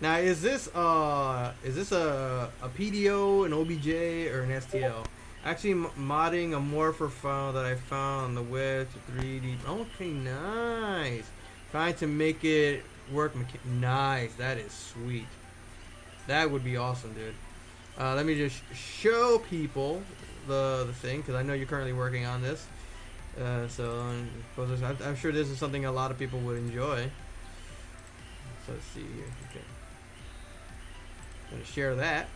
Now, is this a PDO, an OBJ, or an STL? Actually, modding a morpher file that I found on the web to 3D. Okay, nice. Trying to make it work. Nice. That is sweet. That would be awesome, dude. Let me just show people the thing, because I know you're currently working on this. So I'm sure this is something a lot of people would enjoy. So let's see here. Okay, I'm gonna share that.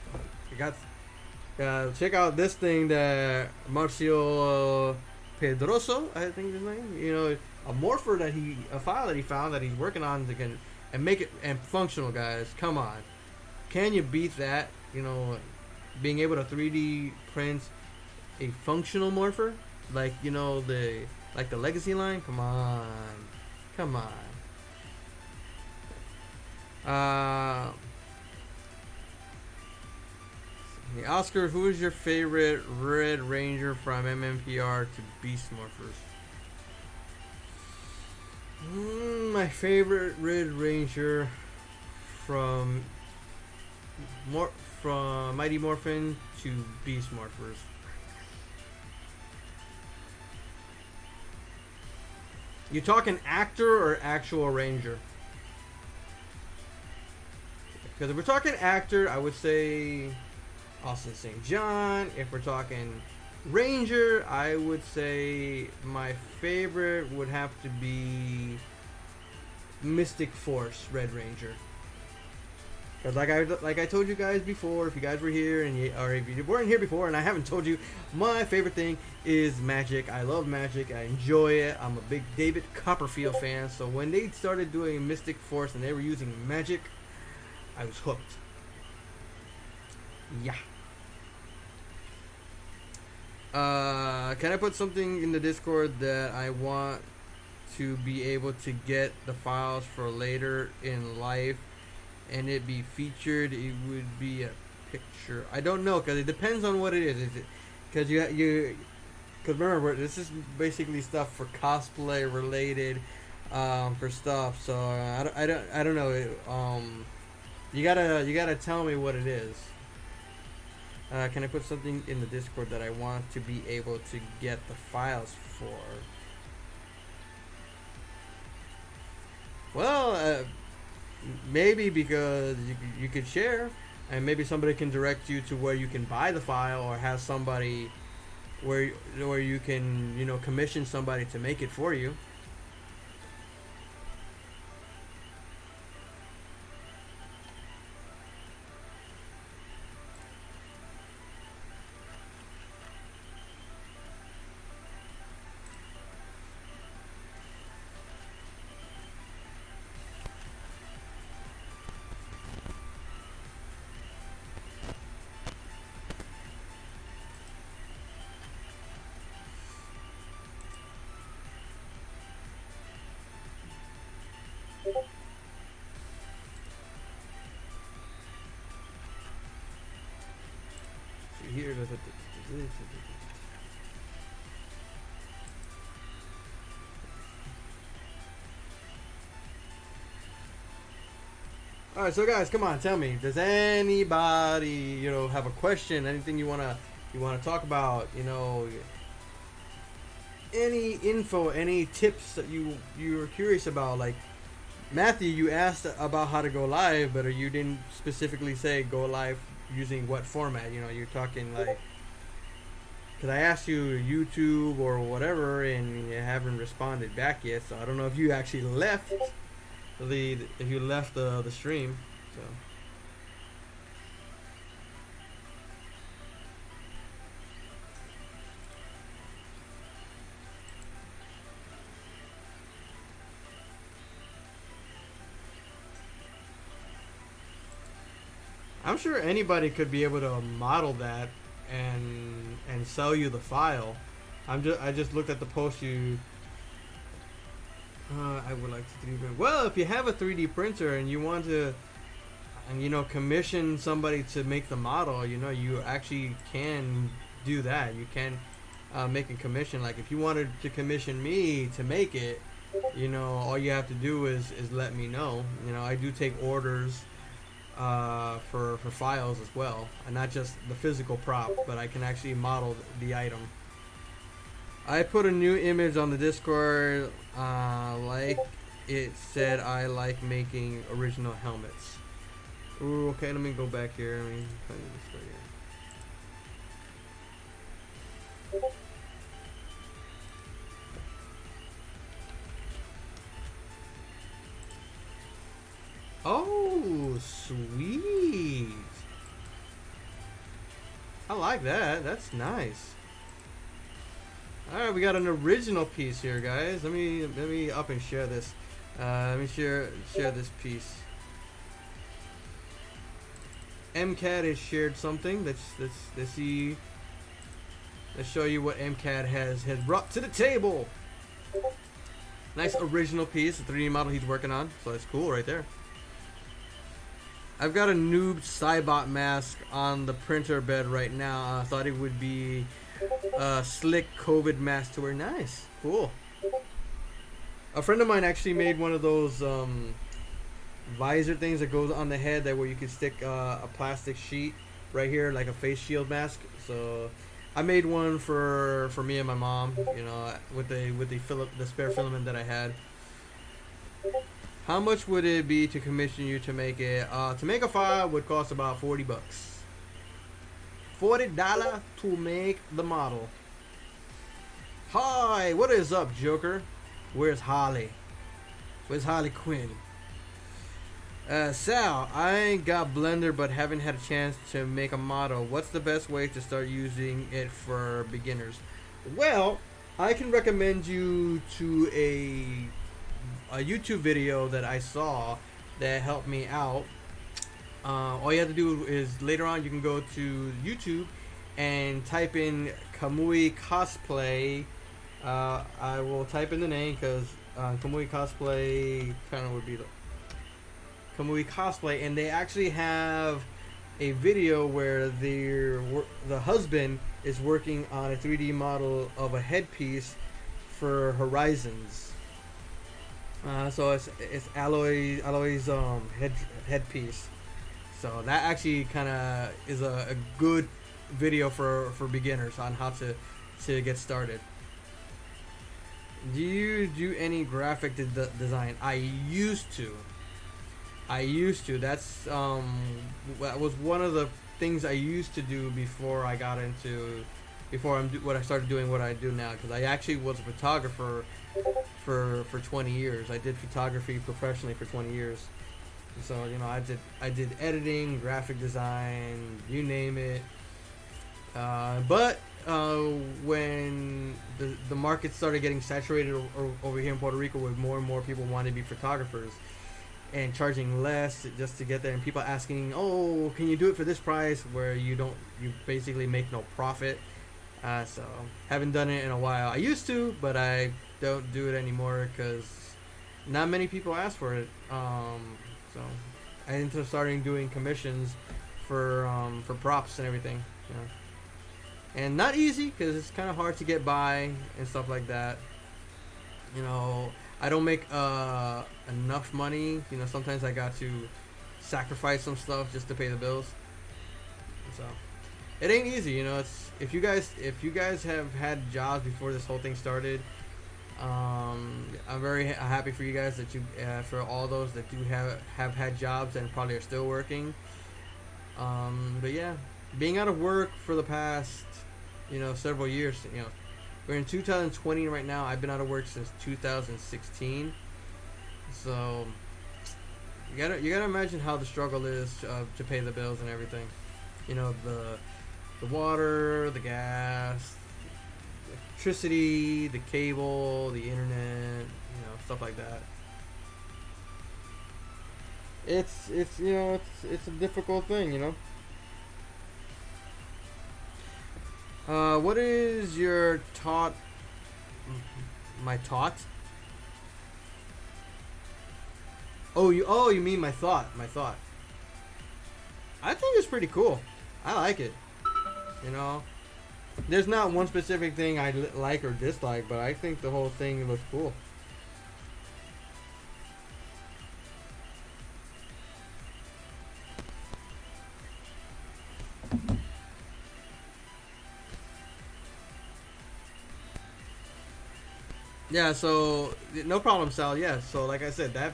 Check out this thing that Marcio Pedroso, I think his name. A file that he found that he's working on and make it and functional, guys. Come on, can you beat that? Being able to 3D print a functional morpher. Like the legacy line. Come on. Hey, Oscar, who is your favorite Red Ranger from MMPR to Beast Morphers? My favorite Red Ranger from Mighty Morphin to Beast Morphers. You talking actor or actual Ranger? Because if we're talking actor, I would say Austin St. John. If we're talking Ranger, I would say my favorite would have to be Mystic Force Red Ranger. Because like I told you guys before, if you guys were here or if you weren't here before and I haven't told you, my favorite thing is magic. I love magic. I enjoy it. I'm a big David Copperfield fan. So when they started doing Mystic Force and they were using magic, I was hooked. Yeah. Can I put something in the Discord that I want to be able to get the files for later in life and it be featured? It would be a picture. I don't know, because it depends on what it is. Is it because because remember, this is basically stuff for cosplay related, for stuff. So I don't know. You gotta tell me what it is. Can I put something in the Discord that I want to be able to get the files for? Well, maybe because you could share, and maybe somebody can direct you to where you can buy the file, or have somebody where you can, you know, commission somebody to make it for you. So here, all right, so guys, come on, tell me, does anybody, you know, have a question, anything you wanna talk about, you know, any info, any tips that you're curious about? Like Matthew, you asked about how to go live, but you didn't specifically say go live using what format. You know, you're talking like, because I asked you YouTube or whatever, and you haven't responded back yet. So I don't know if you actually left the stream. So. I'm sure anybody could be able to model that and sell you the file. I just looked at the post you. I would like to 3D print. Well, if you have a 3D printer and you want to, and you know, commission somebody to make the model, you know, you actually can do that. You can make a commission. Like if you wanted to commission me to make it, you know, all you have to do is let me know. You know, I do take orders for files as well, and not just the physical prop, but I can actually model the item. I put a new image on the Discord, like it said I like making original helmets. Ooh, okay, let me go back here. Let me find this right here. Oh, sweet. I like that. That's nice. All right, we got an original piece here, guys. Let me up and share this. Let me share this piece. MCAT has shared something. Let's see. Let's show you what MCAT has brought to the table. Nice original piece, a 3D model he's working on. So that's cool right there. I've got a noob Cybot mask on the printer bed right now. I thought it would be a slick COVID mask to wear. Nice, cool. A friend of mine actually made one of those visor things that goes on the head, that where you can stick a plastic sheet right here, like a face shield mask. So I made one for me and my mom, you know, with the spare filament that I had. How much would it be to commission you to make it? To make a file would cost about $40. $40 to make the model. Hi, what is up, Joker? Where's Holly? Where's Harley Quinn? Sal, I ain't got Blender but haven't had a chance to make a model. What's the best way to start using it for beginners? Well, I can recommend you to a YouTube video that I saw that helped me out. All you have to do is later on you can go to YouTube and type in Camuy Cosplay. I will type in the name because Camuy Cosplay kind of would be the Camuy Cosplay, and they actually have a video where the husband is working on a 3D model of a headpiece for Horizons. So it's Alloy's headpiece. So that actually kind of is a good video for beginners on how to get started. Do you do any graphic design? I used to. I used to. That was one of the things I used to do before I got into, what I started doing what I do now. Because I actually was a photographer for 20 years. I did photography professionally for 20 years. So you know, I did editing, graphic design, you name it. But when the market started getting saturated over here in Puerto Rico, with more and more people wanting to be photographers and charging less just to get there, and people asking, "Oh, can you do it for this price?" Where you basically make no profit. So haven't done it in a while. I used to, but I don't do it anymore because not many people ask for it. So I ended up starting doing commissions for props and everything. You know. And not easy because it's kind of hard to get by and stuff like that. You know, I don't make enough money. You know, sometimes I got to sacrifice some stuff just to pay the bills. So it ain't easy. You know, it's if you guys have had jobs before this whole thing started. I'm very happy for you guys that you for all those that do have had jobs and probably are still working. But yeah, being out of work for the past several years. You know, we're in 2020 right now. I've been out of work since 2016. So you gotta imagine how the struggle is to pay the bills and everything. You know, the water, the gas, electricity, the cable, the internet, stuff like that. It's a difficult thing, what is your taught? My taught? You mean my thought? My thought. I think it's pretty cool. I like it. You know, there's not one specific thing I like or dislike, but I think the whole thing looks cool. Yeah, so no problem, Sal. Yeah, so like I said, that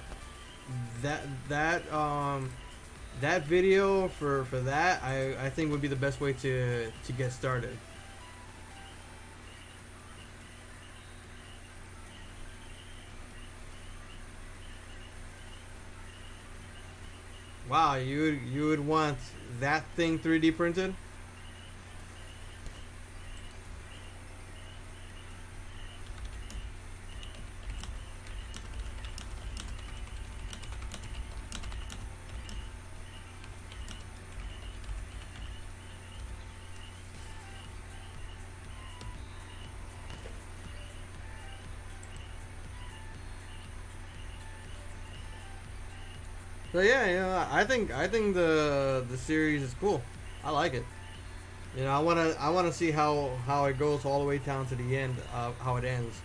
that um that video for that I think would be the best way to get started. Wow, you would want that thing 3D printed? So yeah, I think the series is cool. I like it. You know, I wanna see how it goes all the way down to the end of how it ends.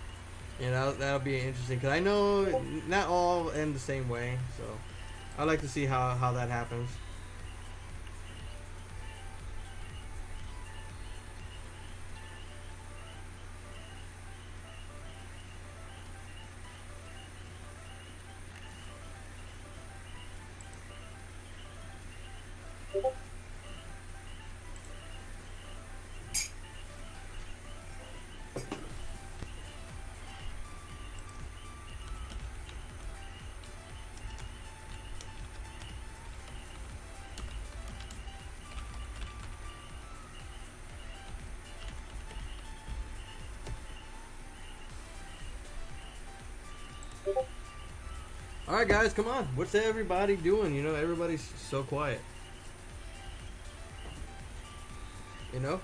You know, that'll be interesting because I know not all end the same way. So I like to see how that happens. All right, guys, come on. What's everybody doing? You know, everybody's so quiet. You know,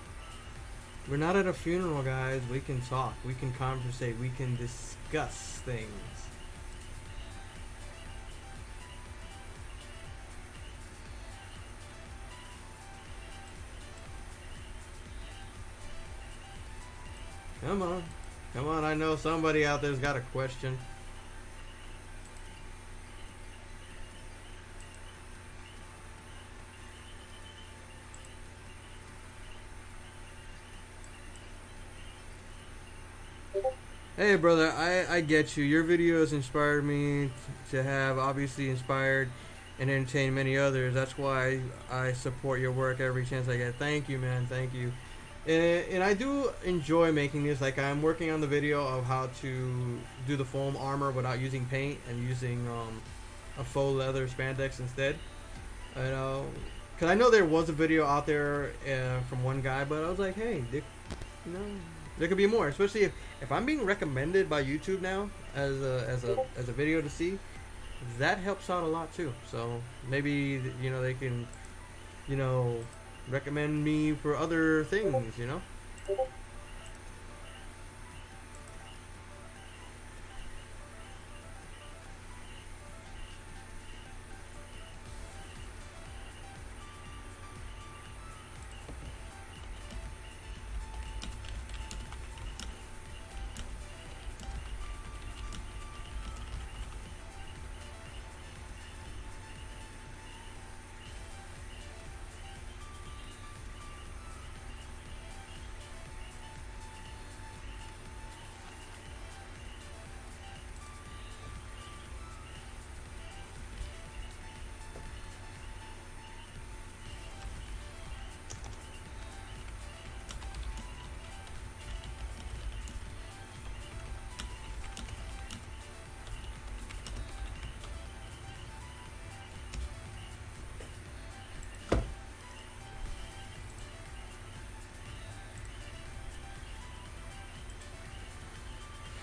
we're not at a funeral, guys. We can talk. We can conversate. We can discuss things. Come on. Come on. I know somebody out there's got a question. Hey, brother, I get you. Your videos inspired me to have, obviously inspired and entertain many others. That's why I support your work every chance I get. Thank you, man. Thank you. And I do enjoy making this. Like, I'm working on the video of how to do the foam armor without using paint and using a faux leather spandex instead. You know, because I know there was a video out there from one guy, but I was like, hey, you know, there could be more. Especially if I'm being recommended by YouTube now as a video to see, that helps out a lot too. So maybe, you know, they can, you know, recommend me for other things, you know.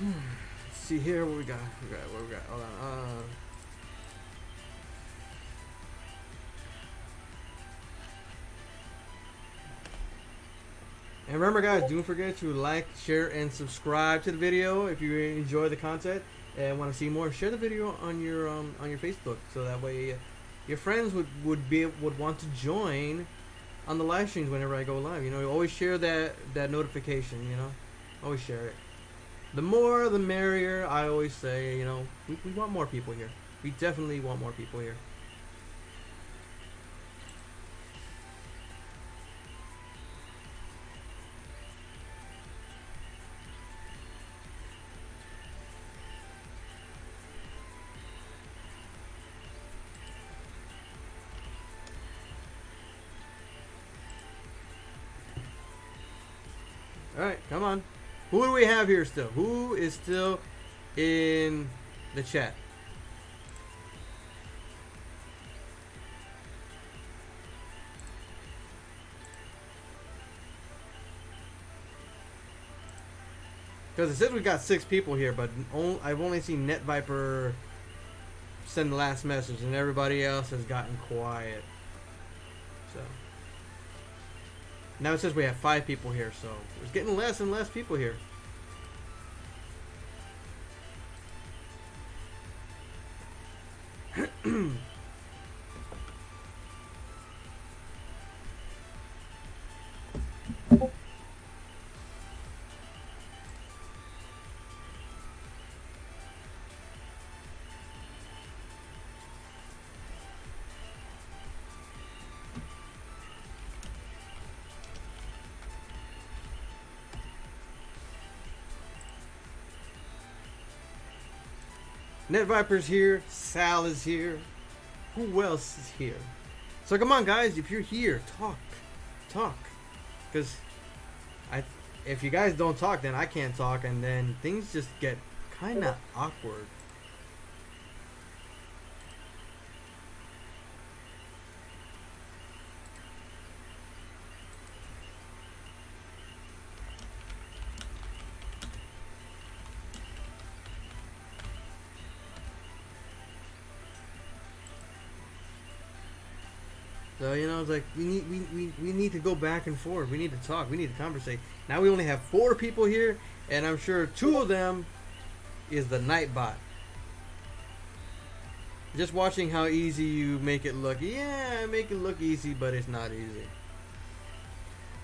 Let's see here what we got. What we got. Hold on. And remember, guys, don't forget to like, share, and subscribe to the video if you enjoy the content and want to see more. Share the video on your Facebook, so that way your friends would want to join on the live streams whenever I go live. You know, always share that notification. You know, always share it. The more, the merrier. I always say, you know, we want more people here. We definitely want more people here. Alright, come on. Who do we have here still? Who is still in the chat? Because it says we got 6 people here, but I've only seen Net Viper send the last message, and everybody else has gotten quiet. So now it says we have 5 people here, so it's getting less and less people here. Net Viper's here, Sal is here. Who else is here? So come on, guys, if you're here, talk. Because if you guys don't talk, then I can't talk, and then things just get kind of awkward. So, you know, it's like we need to go back and forth. We need to talk. We need to conversate. Now we only have 4 people here, and I'm sure 2 of them is the Nightbot. Just watching how easy you make it look. Yeah, I make it look easy, but it's not easy.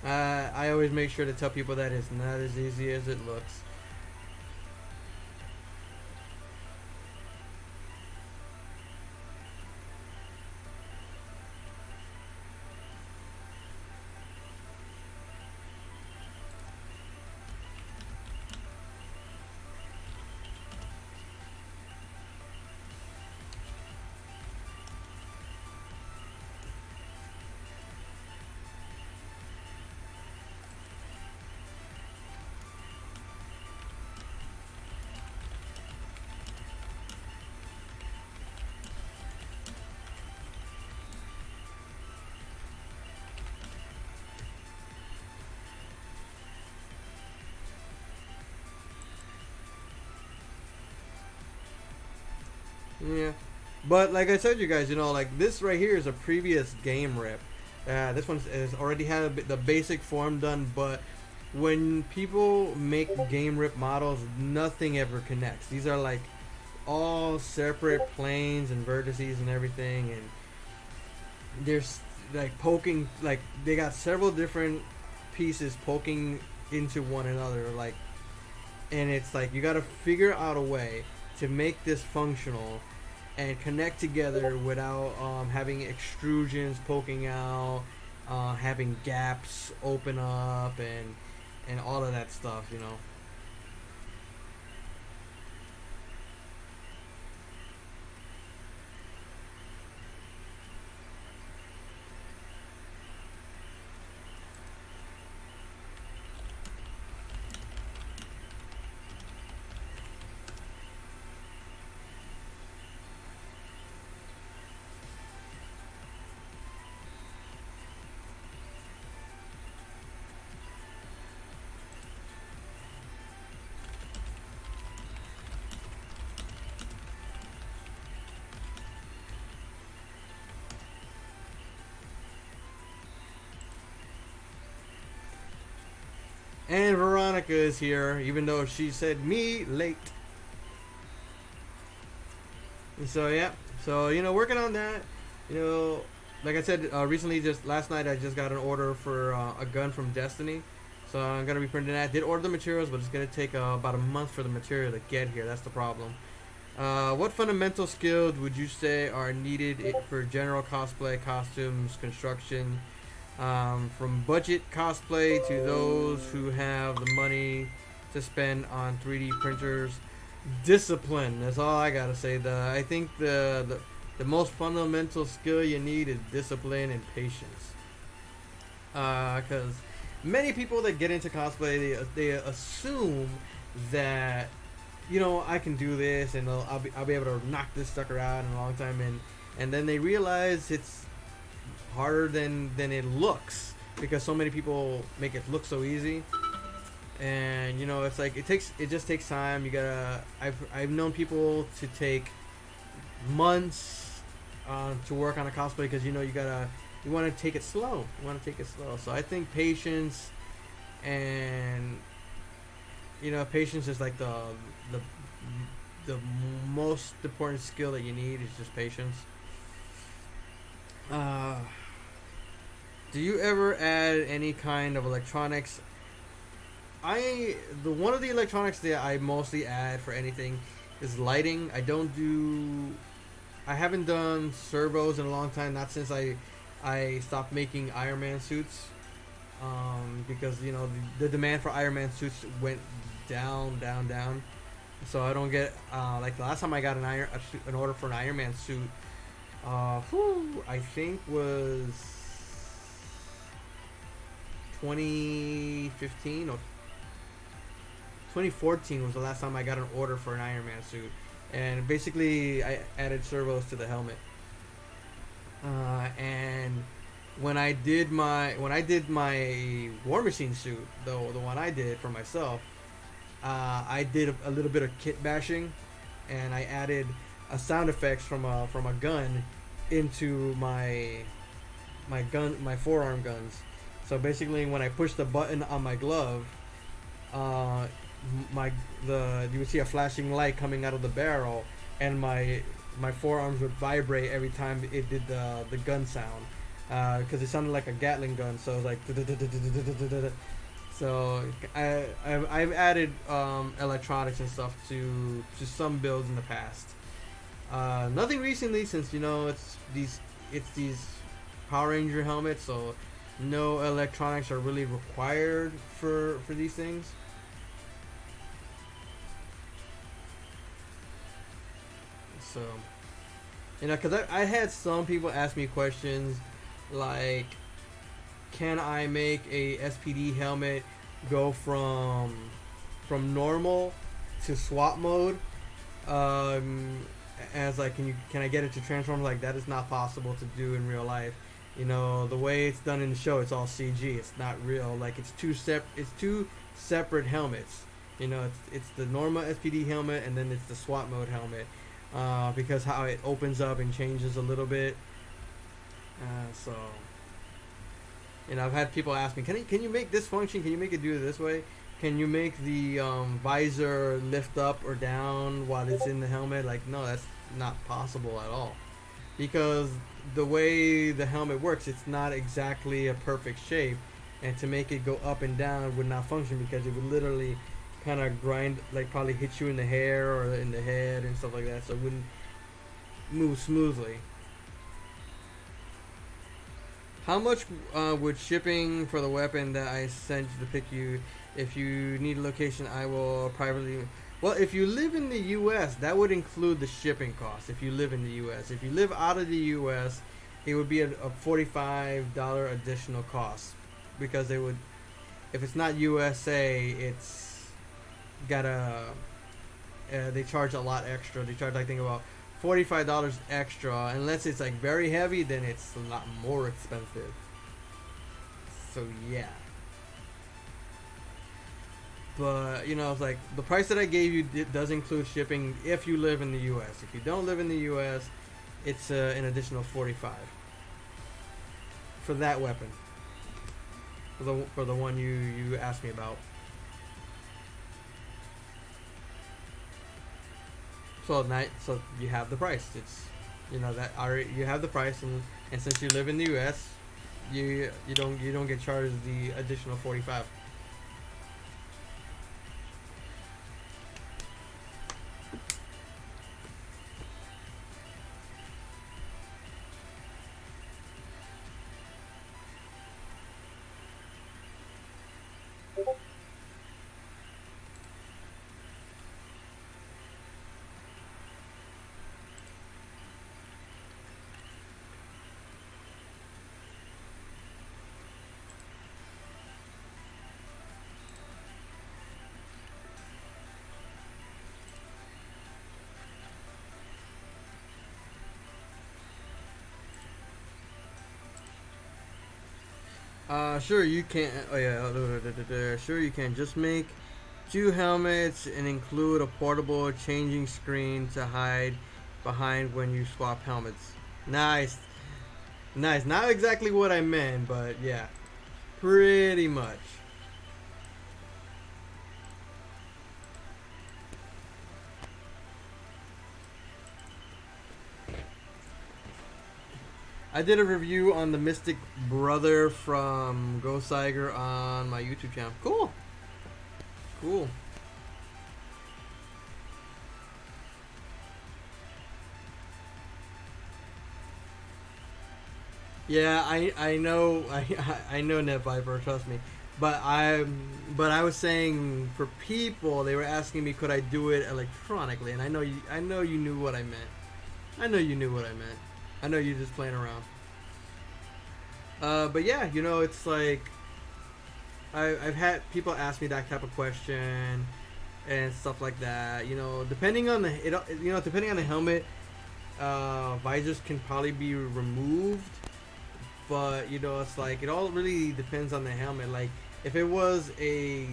I always make sure to tell people that it's not as easy as it looks. Yeah, but like I said, you guys, like this right here is a previous game rip. This one is already had the basic form done, but when people make game rip models, nothing ever connects. These are like all separate planes and vertices and everything, and there's like poking, like they got several different pieces poking into one another, like, and it's like you got to figure out a way to make this functional and connect together without having extrusions poking out, having gaps open up, and all of that stuff. And Veronica is here, even though she said me late. And so yeah, so working on that. You know, like I said recently, just last night, I just got an order for a gun from Destiny. So I'm gonna be printing that. Did order the materials, but it's gonna take about a month for the material to get here. That's the problem. What fundamental skills would you say are needed for general cosplay, costumes, construction, from budget cosplay to those who have the money to spend on 3D printers? Discipline. That's all I gotta say. I think the most fundamental skill you need is discipline and patience. Because many people that get into cosplay, they assume that I can do this, and I'll be able to knock this sucker out in a long time, and then they realize it's harder than it looks, because so many people make it look so easy. And it's like it just takes time. I've known people to take months to work on a cosplay, because you want to take it slow. So I think patience, and patience is like the the most important skill that you need is just patience. Do you ever add any kind of electronics? The one of the electronics that I mostly add for anything is lighting. I haven't done servos in a long time, not since I stopped making Iron Man suits. Because the demand for Iron Man suits went down, down, down. So I don't get like the last time I got an order for an Iron Man suit. I think was 2015 or 2014 was the last time I got an order for an Iron Man suit, and basically I added servos to the helmet. And when I did my War Machine suit, the one I did for myself, I did a little bit of kit bashing, and I added a sound effects from a gun into my forearm guns. So basically, when I push the button on my glove, you would see a flashing light coming out of the barrel, and my forearms would vibrate every time it did the gun sound, because it sounded like a Gatling gun. So it was like. So I've added electronics and stuff to some builds in the past. Nothing recently, since it's these Power Ranger helmets, so no electronics are really required for these things. So because I had some people ask me questions like, can I make a SPD helmet go from normal to swap mode? As like, can I get it to transform? Like, that is not possible to do in real life. The way it's done in the show, it's all CG. It's not real. Like, it's two separate helmets. It's the normal SPD helmet, and then it's the swap mode helmet. because how it opens up and changes a little bit. So, I've had people ask me, can you make this function? Can you make it do it this way? Can you make the visor lift up or down while it's in the helmet? Like, no, that's not possible at all. Because the way the helmet works, it's not exactly a perfect shape. And to make it go up and down would not function because it would literally kind of grind, like probably hit you in the hair or in the head and stuff like that. So it wouldn't move smoothly. How much would shipping for the weapon that I sent you to pick you? If you need a location, I will privately. Well, if you live in the U.S., that would include the shipping cost. If you live in the U.S., if you live out of the U.S., it would be a $45 additional cost because they would. If it's not USA, it's gotta. They charge a lot extra. They charge, I think, about $45 extra. Unless it's like very heavy, then it's a lot more expensive. So yeah. But it's like the price that I gave you does include shipping if you live in the U.S. If you don't live in the U.S., it's an additional $45 for that weapon. For the one you asked me about. So you have the price. It's that already you have the price, and since you live in the U.S., you don't get charged the additional $45. Sure you can. Oh yeah, sure you can. Just make 2 helmets and include a portable changing screen to hide behind when you swap helmets. Nice, nice. Not exactly what I meant, but yeah, pretty much. I did a review on the Mystic Brother from Ghost Tiger on my YouTube channel. Cool. Cool. Yeah, I know I know Net Viper, trust me. But I was saying for people they were asking me could I do it electronically, and I know you knew what I meant. I know you knew what I meant. I know you're just playing around. But yeah, it's like I've had people ask me that type of question and stuff like that. Depending on depending on the helmet, visors can probably be removed. But it's like it all really depends on the helmet. Like if it was a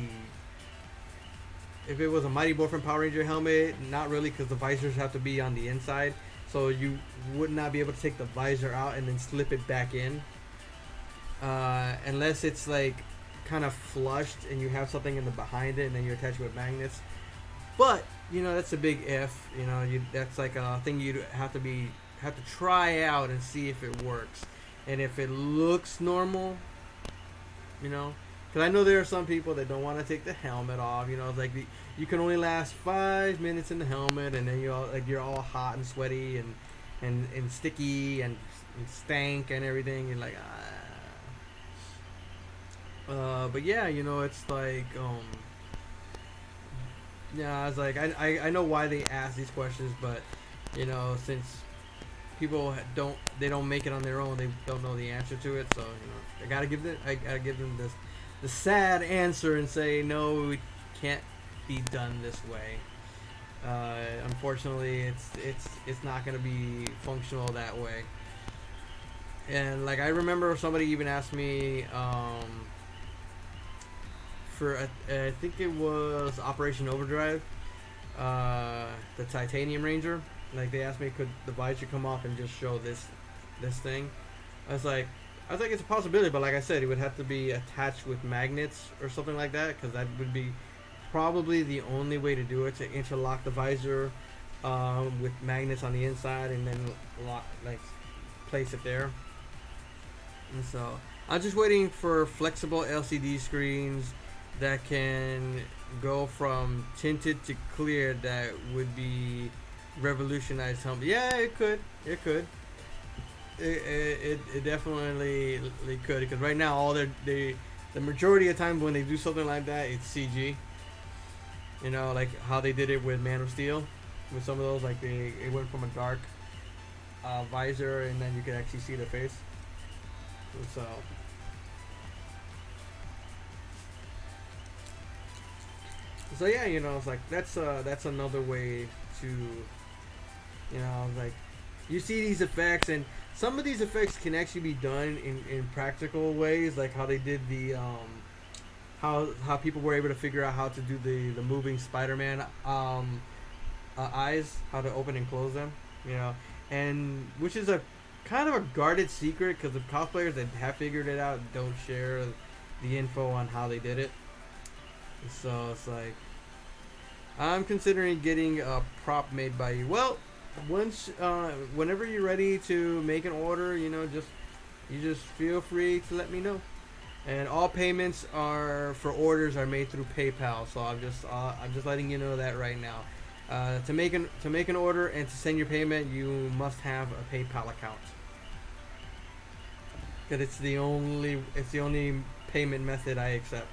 Mighty Morphin Power Ranger helmet, not really, because the visors have to be on the inside, so you would not be able to take the visor out and then slip it back in, unless it's like kind of flushed and you have something in the behind it and then you attach it with magnets. But that's a big if. That's like a thing you'd have to try out and see if it works, and if it looks normal. Because I know there are some people that don't want to take the helmet off. Like you can only last 5 minutes in the helmet, and then you're all hot and sweaty and sticky and stank and everything. You're like but yeah, it's like yeah, I was like I know why they ask these questions, but since people don't make it on their own, they don't know the answer to it, so I gotta give them the sad answer and say no, it can't be done this way. Unfortunately, it's not gonna be functional that way. And like I remember somebody even asked me for I think it was Operation Overdrive, the Titanium Ranger. like they asked me could the visor come off and just show this thing. I was like, it's a possibility, but like I said, it would have to be attached with magnets or something like that, because that would be probably the only way to do it, to interlock the visor with magnets on the inside and then place it there. And so I'm just waiting for flexible LCD screens that can go from tinted to clear. That would be revolutionized home. Yeah, it could. It definitely could, because right now all the majority of times when they do something like that, it's CG. You know, like how they did it with Man of Steel, with some of those, like it went from a dark visor and then you could actually see the face. So yeah, you know, it's like that's another way to, you know, like you see these effects, and some of these effects can actually be done in practical ways, like how they did the how people were able to figure out how to do the moving Spider-Man eyes, how to open and close them, you know, and which is a kind of a guarded secret, because the cosplayers that have figured it out don't share the info on how they did it. So it's like, I'm considering getting a prop made by you. Well, whenever you're ready to make an order, you know, you just feel free to let me know. And all payments for orders are made through PayPal. So I'm just letting you know that right now. To make an order and to send your payment, you must have a PayPal account. Because it's the only payment method I accept.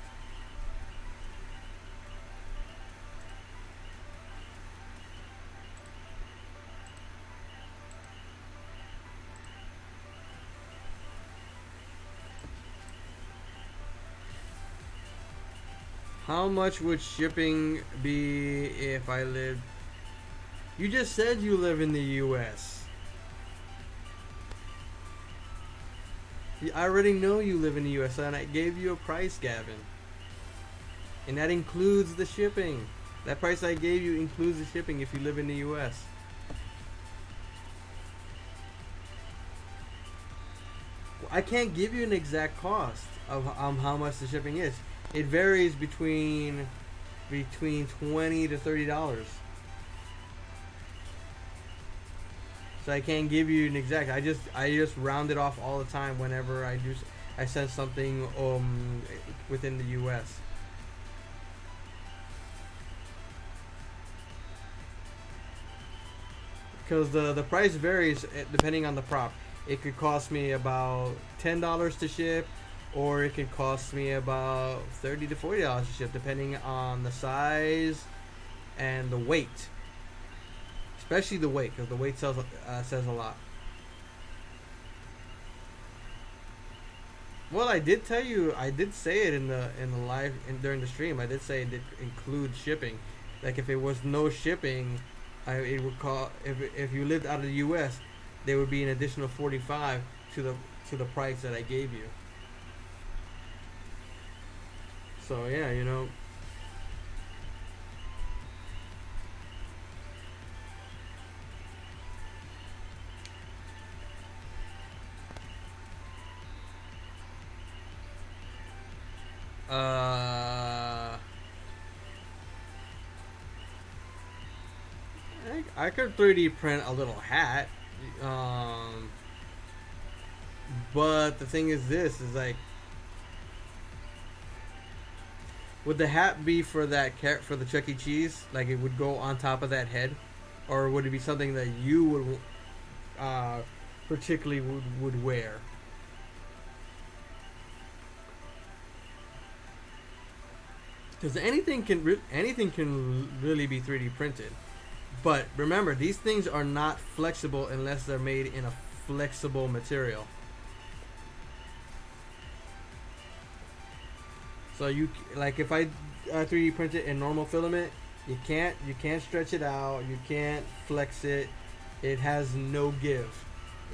How much would shipping be if I lived? You just said you live in the US. I already know you live in the US, and I gave you a price, Gavin. And that includes the shipping. That price I gave you includes the shipping if you live in the US. I can't give you an exact cost of how much the shipping is. It varies between $20 to $30. So I can't give you an exact. I just round it off all the time whenever I send something within the U.S. Because the price varies depending on the prop. It could cost me about $10 to ship, or it could cost me about $30 to $40 to ship, depending on the size and the weight. Especially the weight, because the weight says a lot. Well, I did tell you, I did say it in the live during the stream. I did say it did include shipping. Like if it was no shipping, it would cost. If you lived out of the U.S., there would be an additional $45 to the price that I gave you. So yeah, you know. I could 3D print a little hat, but the thing is, this is like, would the hat be for for the Chuck E. Cheese? Like it would go on top of that head, or would it be something that you would particularly would wear? Because anything can really be 3D printed. But remember, these things are not flexible unless they're made in a flexible material. So you, like, if I 3D print it in normal filament, you can't stretch it out, you can't flex it. It has no give.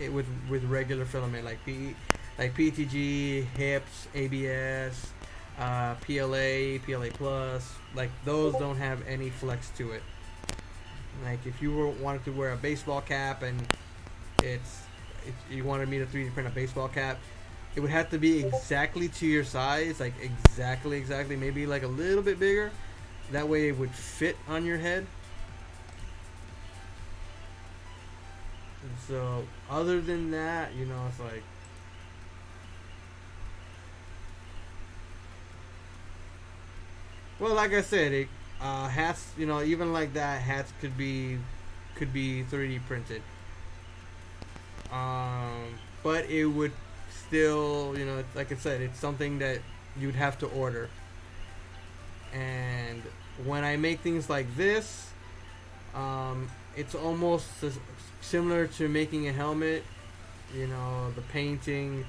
It with regular filament like PETG, HIPS, ABS, PLA Plus, like those don't have any flex to it. Like if you wanted to wear a baseball cap and you wanted me to 3D print a baseball cap, it would have to be exactly to your size, like exactly, maybe like a little bit bigger. That way it would fit on your head. And so other than that, you know, it's like, well, like I said, hats, you know, even like that, hats could be 3D printed. But it would still, you know, like I said, it's something that you'd have to order. And when I make things like this, it's almost similar to making a helmet. You know, the painting,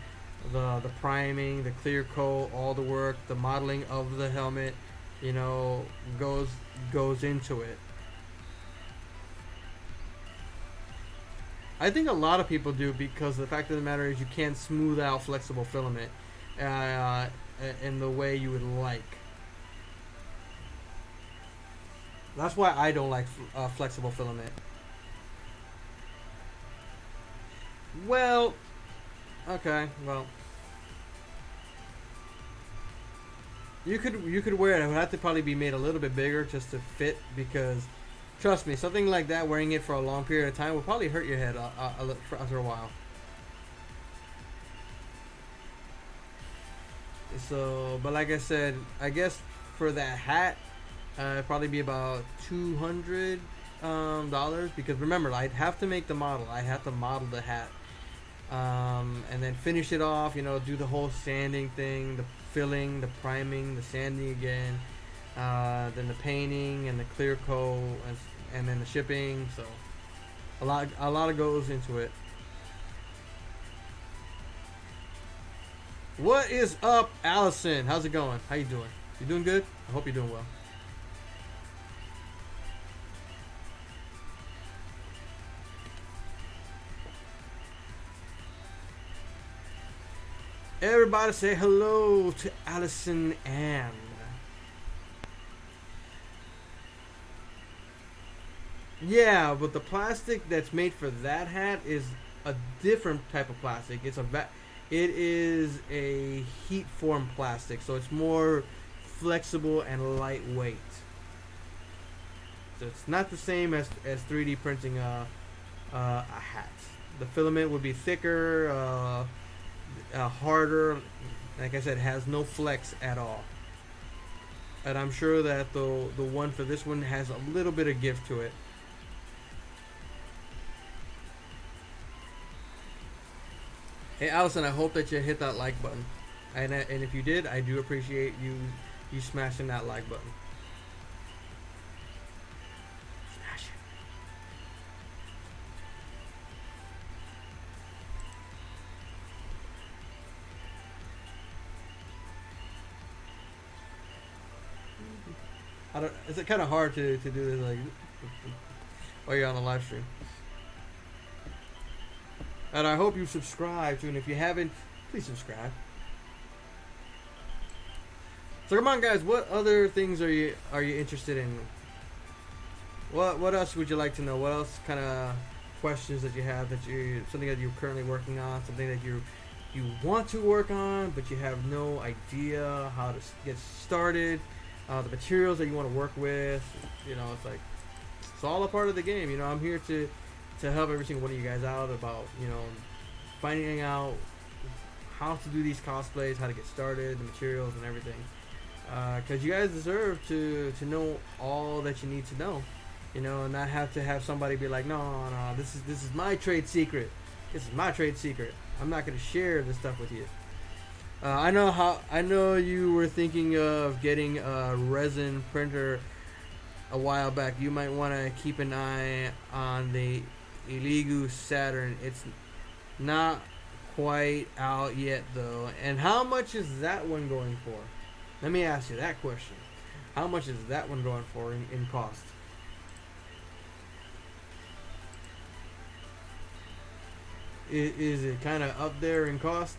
the priming, the clear coat, all the work, the modeling of the helmet, you know, goes into it. I think a lot of people do because the fact of the matter is you can't smooth out flexible filament uh, in the way you would like. That's why I don't like flexible filament. Well, okay, well, you could wear it. It would have to probably be made a little bit bigger just to fit because, trust me, something like that, wearing it for a long period of time will probably hurt your head after a while. So, but like I said, I guess for that hat, it'd probably be about $200 because remember, I'd have to make the model. I have to model the hat, and then finish it off. You know, do the whole sanding thing, the filling, the priming, the sanding again, then the painting and the clear coat, and then the shipping. So a lot goes into it. What is up, Allison? How's it going? How you doing? You doing good? I hope you're doing well. Everybody say hello to Allison Ann. Yeah, but the plastic that's made for that hat is a different type of plastic. It is a heat form plastic, so it's more flexible and lightweight. So it's not the same as 3D printing a hat. The filament would be thicker, harder. Like I said, it has no flex at all. And I'm sure that the one for this one has a little bit of give to it. Hey Allison, I hope that you hit that like button, and if you did, I do appreciate you smashing that like button. Smash it. I don't. It's kind of hard to do this like while you're on the live stream. And I hope you subscribe too. And if you haven't, please subscribe. So come on, guys. What other things are you interested in? What else would you like to know? What else kind of questions that you have that you something that you're currently working on, something that you want to work on, but you have no idea how to get started, the materials that you want to work with. You know, it's like it's all a part of the game. You know, I'm here to help every single one of you guys out about, you know, finding out how to do these cosplays, how to get started, the materials and everything. Because you guys deserve to know all that you need to know, you know, and not have to have somebody be like, no, this is my trade secret. This is my trade secret. I'm not going to share this stuff with you. I know you were thinking of getting a resin printer a while back. You might want to keep an eye on the Illegal Saturn. It's not quite out yet though. And how much is that one going for? Let me ask you that question. How much is that one going for in cost? Is it kind of up there in cost?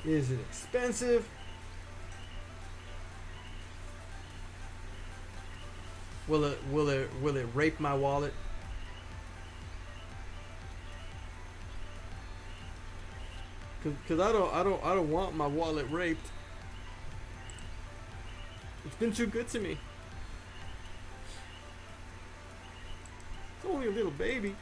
Is it expensive? Will it rape my wallet? Cause I don't want my wallet raped. It's been too good to me. It's only a little baby.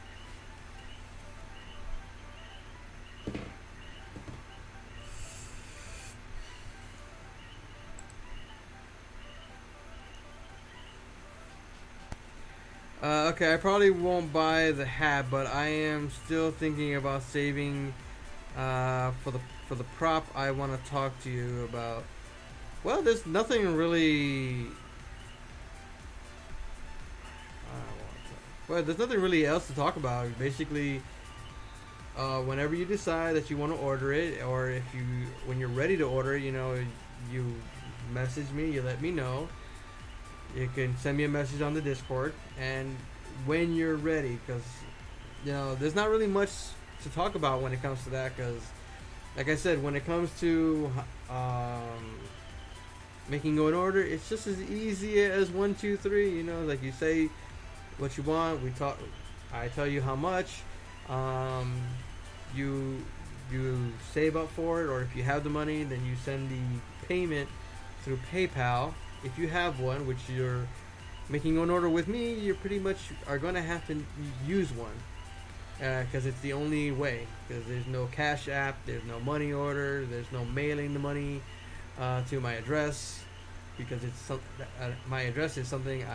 Okay, I probably won't buy the hat, but I am still thinking about saving for the prop I want to talk to you about. Well, there's nothing really. Well, there's nothing really else to talk about. Basically, whenever you decide that you want to order it, or when you're ready to order, you message me, you let me know. You can send me a message on the Discord, and when you're ready, because there's not really much to talk about when it comes to that. Because, like I said, when it comes to making an order, it's just as easy as 1, 2, 3. Like you say what you want. I tell you how much. You save up for it, or if you have the money, then you send the payment through PayPal. If you have one, which you're making an order with me, you pretty much are going to have to use one. Because it's the only way. Because there's no Cash App, there's no money order, there's no mailing the money to my address. Because my address is something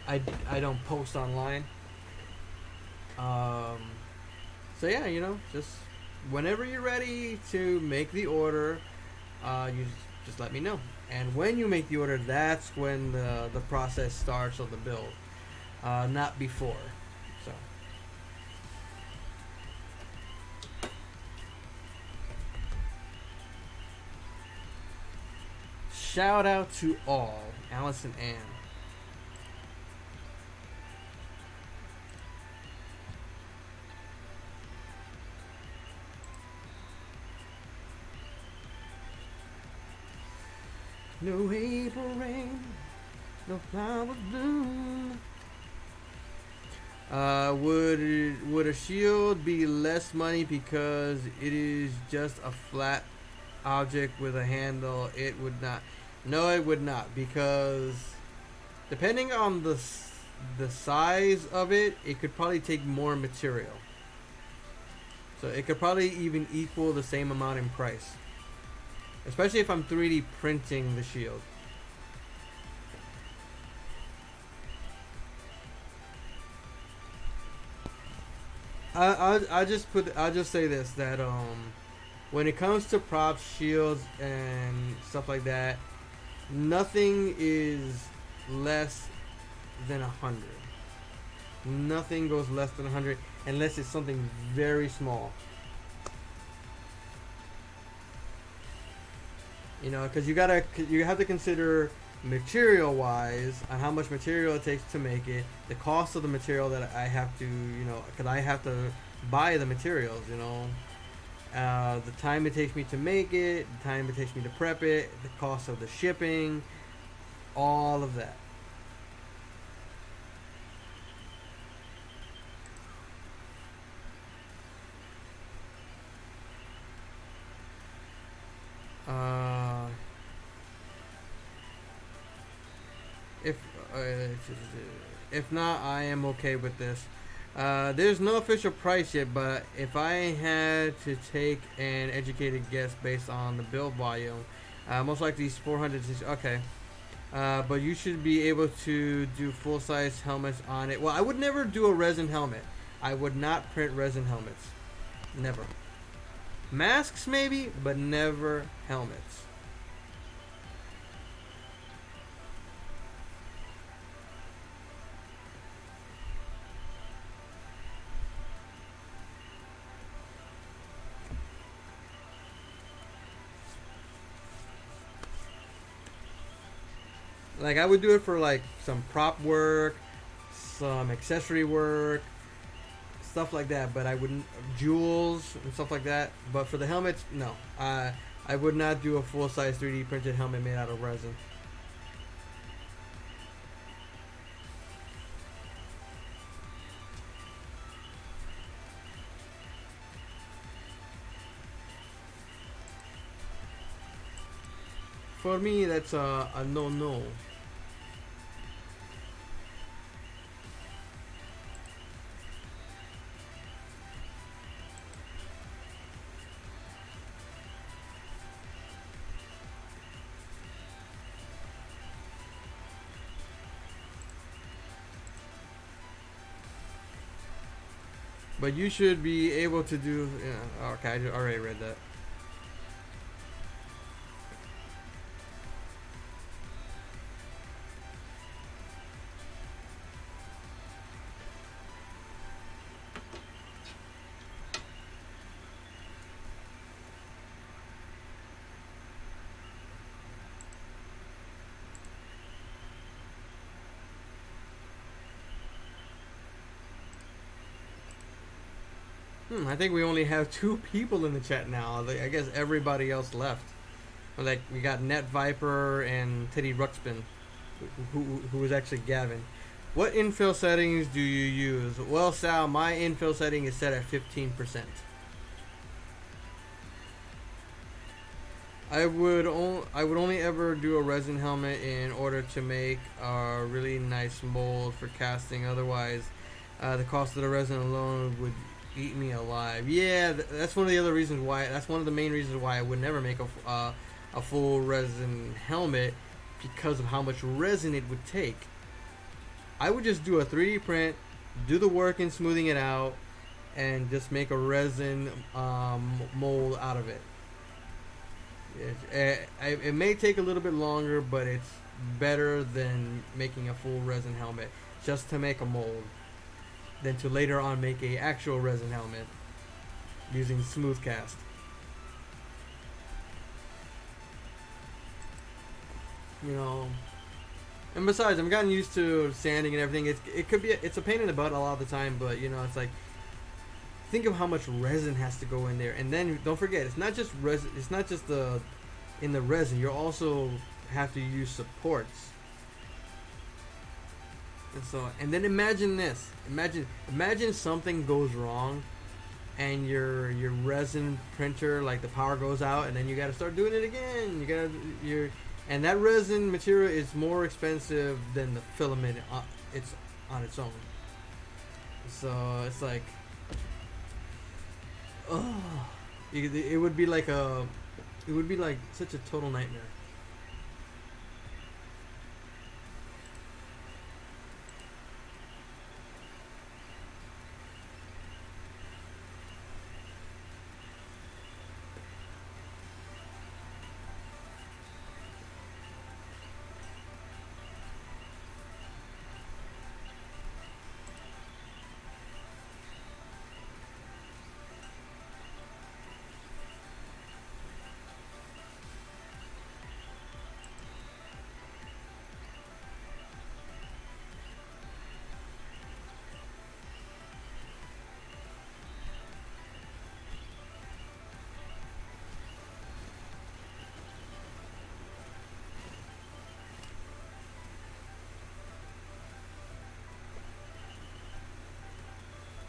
I don't post online. So yeah, just whenever you're ready to make the order, you just let me know. And when you make the order, that's when the process starts of the build, not before. So. Shout out to all, Alice and Ann. No April rain, no flowers bloom. Would a shield be less money because it is just a flat object with a handle? It would not. No, it would not, because depending on the size of it, it could probably take more material. So it could probably even equal the same amount in price. Especially if I'm 3D printing the shield. I'll just say this, that when it comes to props, shields, and stuff like that, nothing is less than 100. Nothing goes less than 100 unless it's something very small. Because you have to consider material wise on how much material it takes to make it, the cost of the material that I have to, because I have to buy the materials, the time it takes me to make it, the time it takes me to prep it, the cost of the shipping, all of that. If not, I am okay with this. There's no official price yet, but if I had to take an educated guess based on the build volume, most likely it's 400. Okay, but you should be able to do full-size helmets on it. Well, I would never do a resin helmet. I would not print resin helmets. Never. Masks maybe, but never helmets. Like, I would do it for like some prop work, some accessory work, stuff like that, but I wouldn't, jewels and stuff like that. But for the helmets, no. I would not do a full-size 3D printed helmet made out of resin. for me, that's a no. But you should be able to do. Yeah, okay, I already read that. I think we only have 2 people in the chat now. I guess everybody else left. Like we got Net Viper and Teddy Ruxpin, who was actually Gavin. What infill settings do you use? Well, Sal, my infill setting is set at 15%. I would only ever do a resin helmet in order to make a really nice mold for casting. Otherwise, the cost of the resin alone would eat me alive. Yeah, that's one of the other reasons why. That's one of the main reasons why I would never make a full resin helmet, because of how much resin it would take. I would just do a 3D print, do the work in smoothing it out, and just make a resin mold out of it. It may take a little bit longer, but it's better than making a full resin helmet just to make a mold, than to later on make a actual resin helmet using smooth cast. You know, and besides, I've gotten used to sanding and everything. It's a pain in the butt a lot of the time, but you know, it's like, think of how much resin has to go in there, and then don't forget, it's not just resin. It's not just in the resin. You also have to use supports. And then imagine this. Imagine something goes wrong, and your resin printer, like the power goes out, and then you got to start doing it again. And that resin material is more expensive than the filament. It's on its own. So it's like, oh, it would be like such a total nightmare.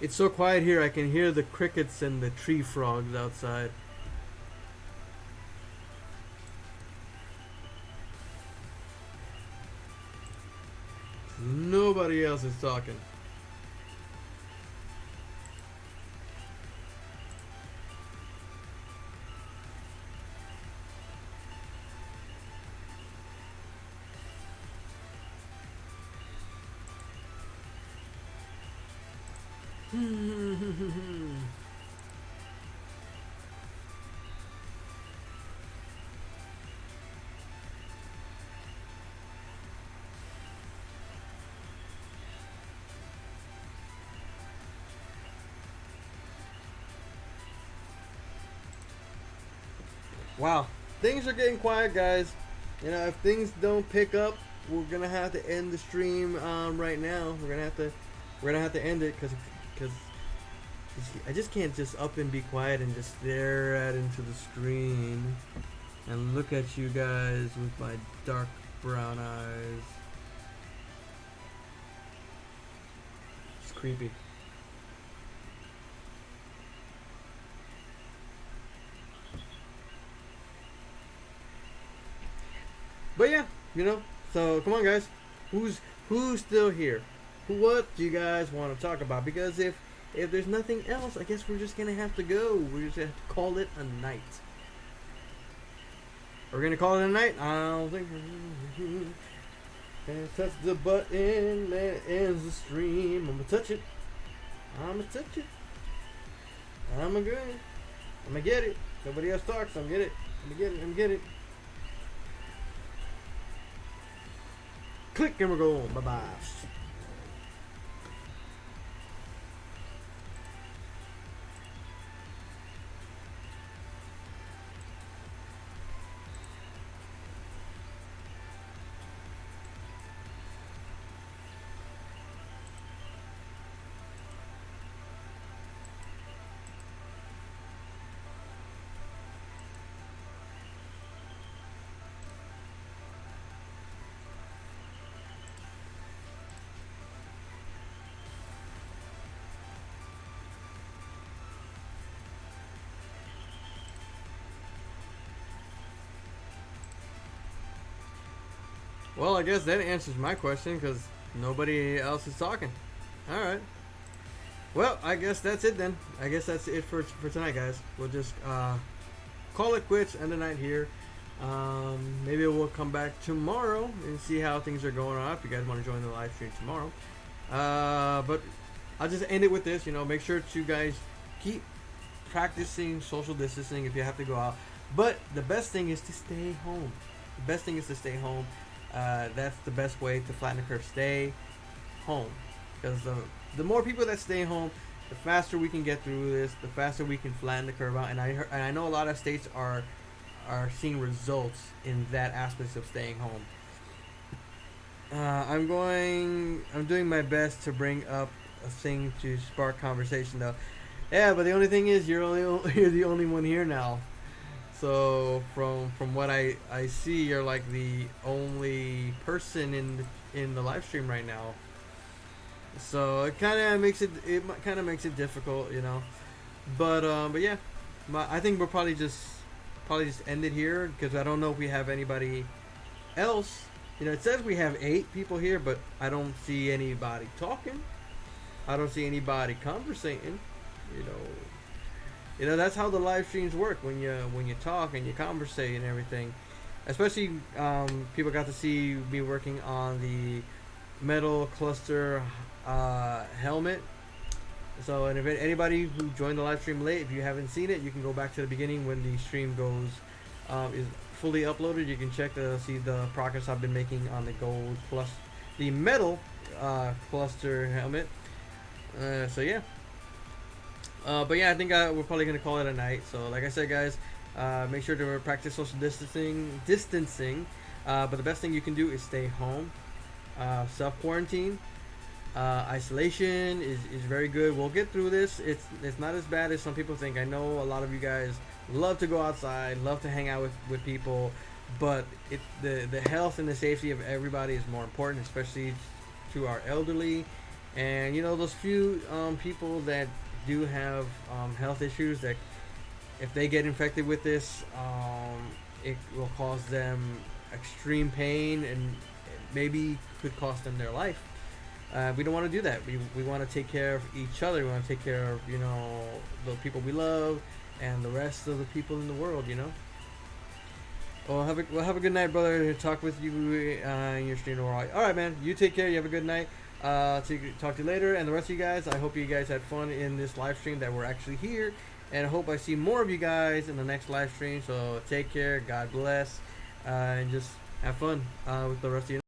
It's so quiet here, I can hear the crickets and the tree frogs outside. Nobody else is talking. Wow, things are getting quiet, guys. You know, if things don't pick up, we're gonna have to end the stream right now. We're gonna have to end it because I just can't just up and be quiet and just stare at into the screen and look at you guys with my dark brown eyes. It's creepy. But yeah, you know. So come on, guys. Who's still here? What do you guys want to talk about? Because if there's nothing else, I guess we're just gonna have to go. We're just gonna have to call it a night. We're gonna call it a night. I don't think. And touch the button that ends the stream. I'ma touch it. I'ma touch it. I'ma get it. I'ma get it. Nobody else talks. I'm get it. I'ma get it. I'm get it. Click and we're going. Bye bye. Well, I guess that answers my question because nobody else is talking. All right. Well, I guess that's it then. I guess that's it for tonight, guys. We'll just call it quits, end the night here. Maybe we'll come back tomorrow and see how things are going on if you guys want to join the live stream tomorrow. But I'll just end it with this. You know, make sure to guys keep practicing social distancing if you have to go out. But the best thing is to stay home. The best thing is to stay home. That's the best way to flatten the curve. Stay home, because the more people that stay home, the faster we can get through this. The faster we can flatten the curve out. And I know a lot of states are seeing results in that aspect of staying home. I'm doing my best to bring up a thing to spark conversation, though. Yeah, but the only thing is you're the only one here now. So from what I see, you're like the only person in the live stream right now. So it kind of makes it difficult, you know. But yeah, I think we'll probably just end it here because I don't know if we have anybody else. You know, it says we have 8 people here, but I don't see anybody talking. I don't see anybody conversating. You know, that's how the live streams work when you talk and you conversate and everything. Especially people got to see me working on the metal cluster helmet. So, and if anybody who joined the live stream late, if you haven't seen it, you can go back to the beginning when the stream goes is fully uploaded. You can check to see the progress I've been making on the gold plus the metal cluster helmet. So yeah. But yeah, I think we're probably gonna call it a night. So like I said, guys, make sure to practice social distancing. But the best thing you can do is stay home, self-quarantine. Isolation is very good. We'll get through this. It's not as bad as some people think. I know a lot of you guys love to go outside, love to hang out with people, but the health and the safety of everybody is more important, especially to our elderly, and you know those few people that do have health issues that if they get infected with this, it will cause them extreme pain and maybe could cost them their life. We don't want to do that. We want to take care of each other. We want to take care of, you know, the people we love and the rest of the people in the world, you know. Well, have a good night, brother. Talk with you in your stream tomorrow. All right, man. You take care. You have a good night. Talk to you later. And the rest of you guys, I hope you guys had fun in this live stream that we're actually here. And I hope I see more of you guys in the next live stream. So take care. God bless. And just have fun with the rest of you.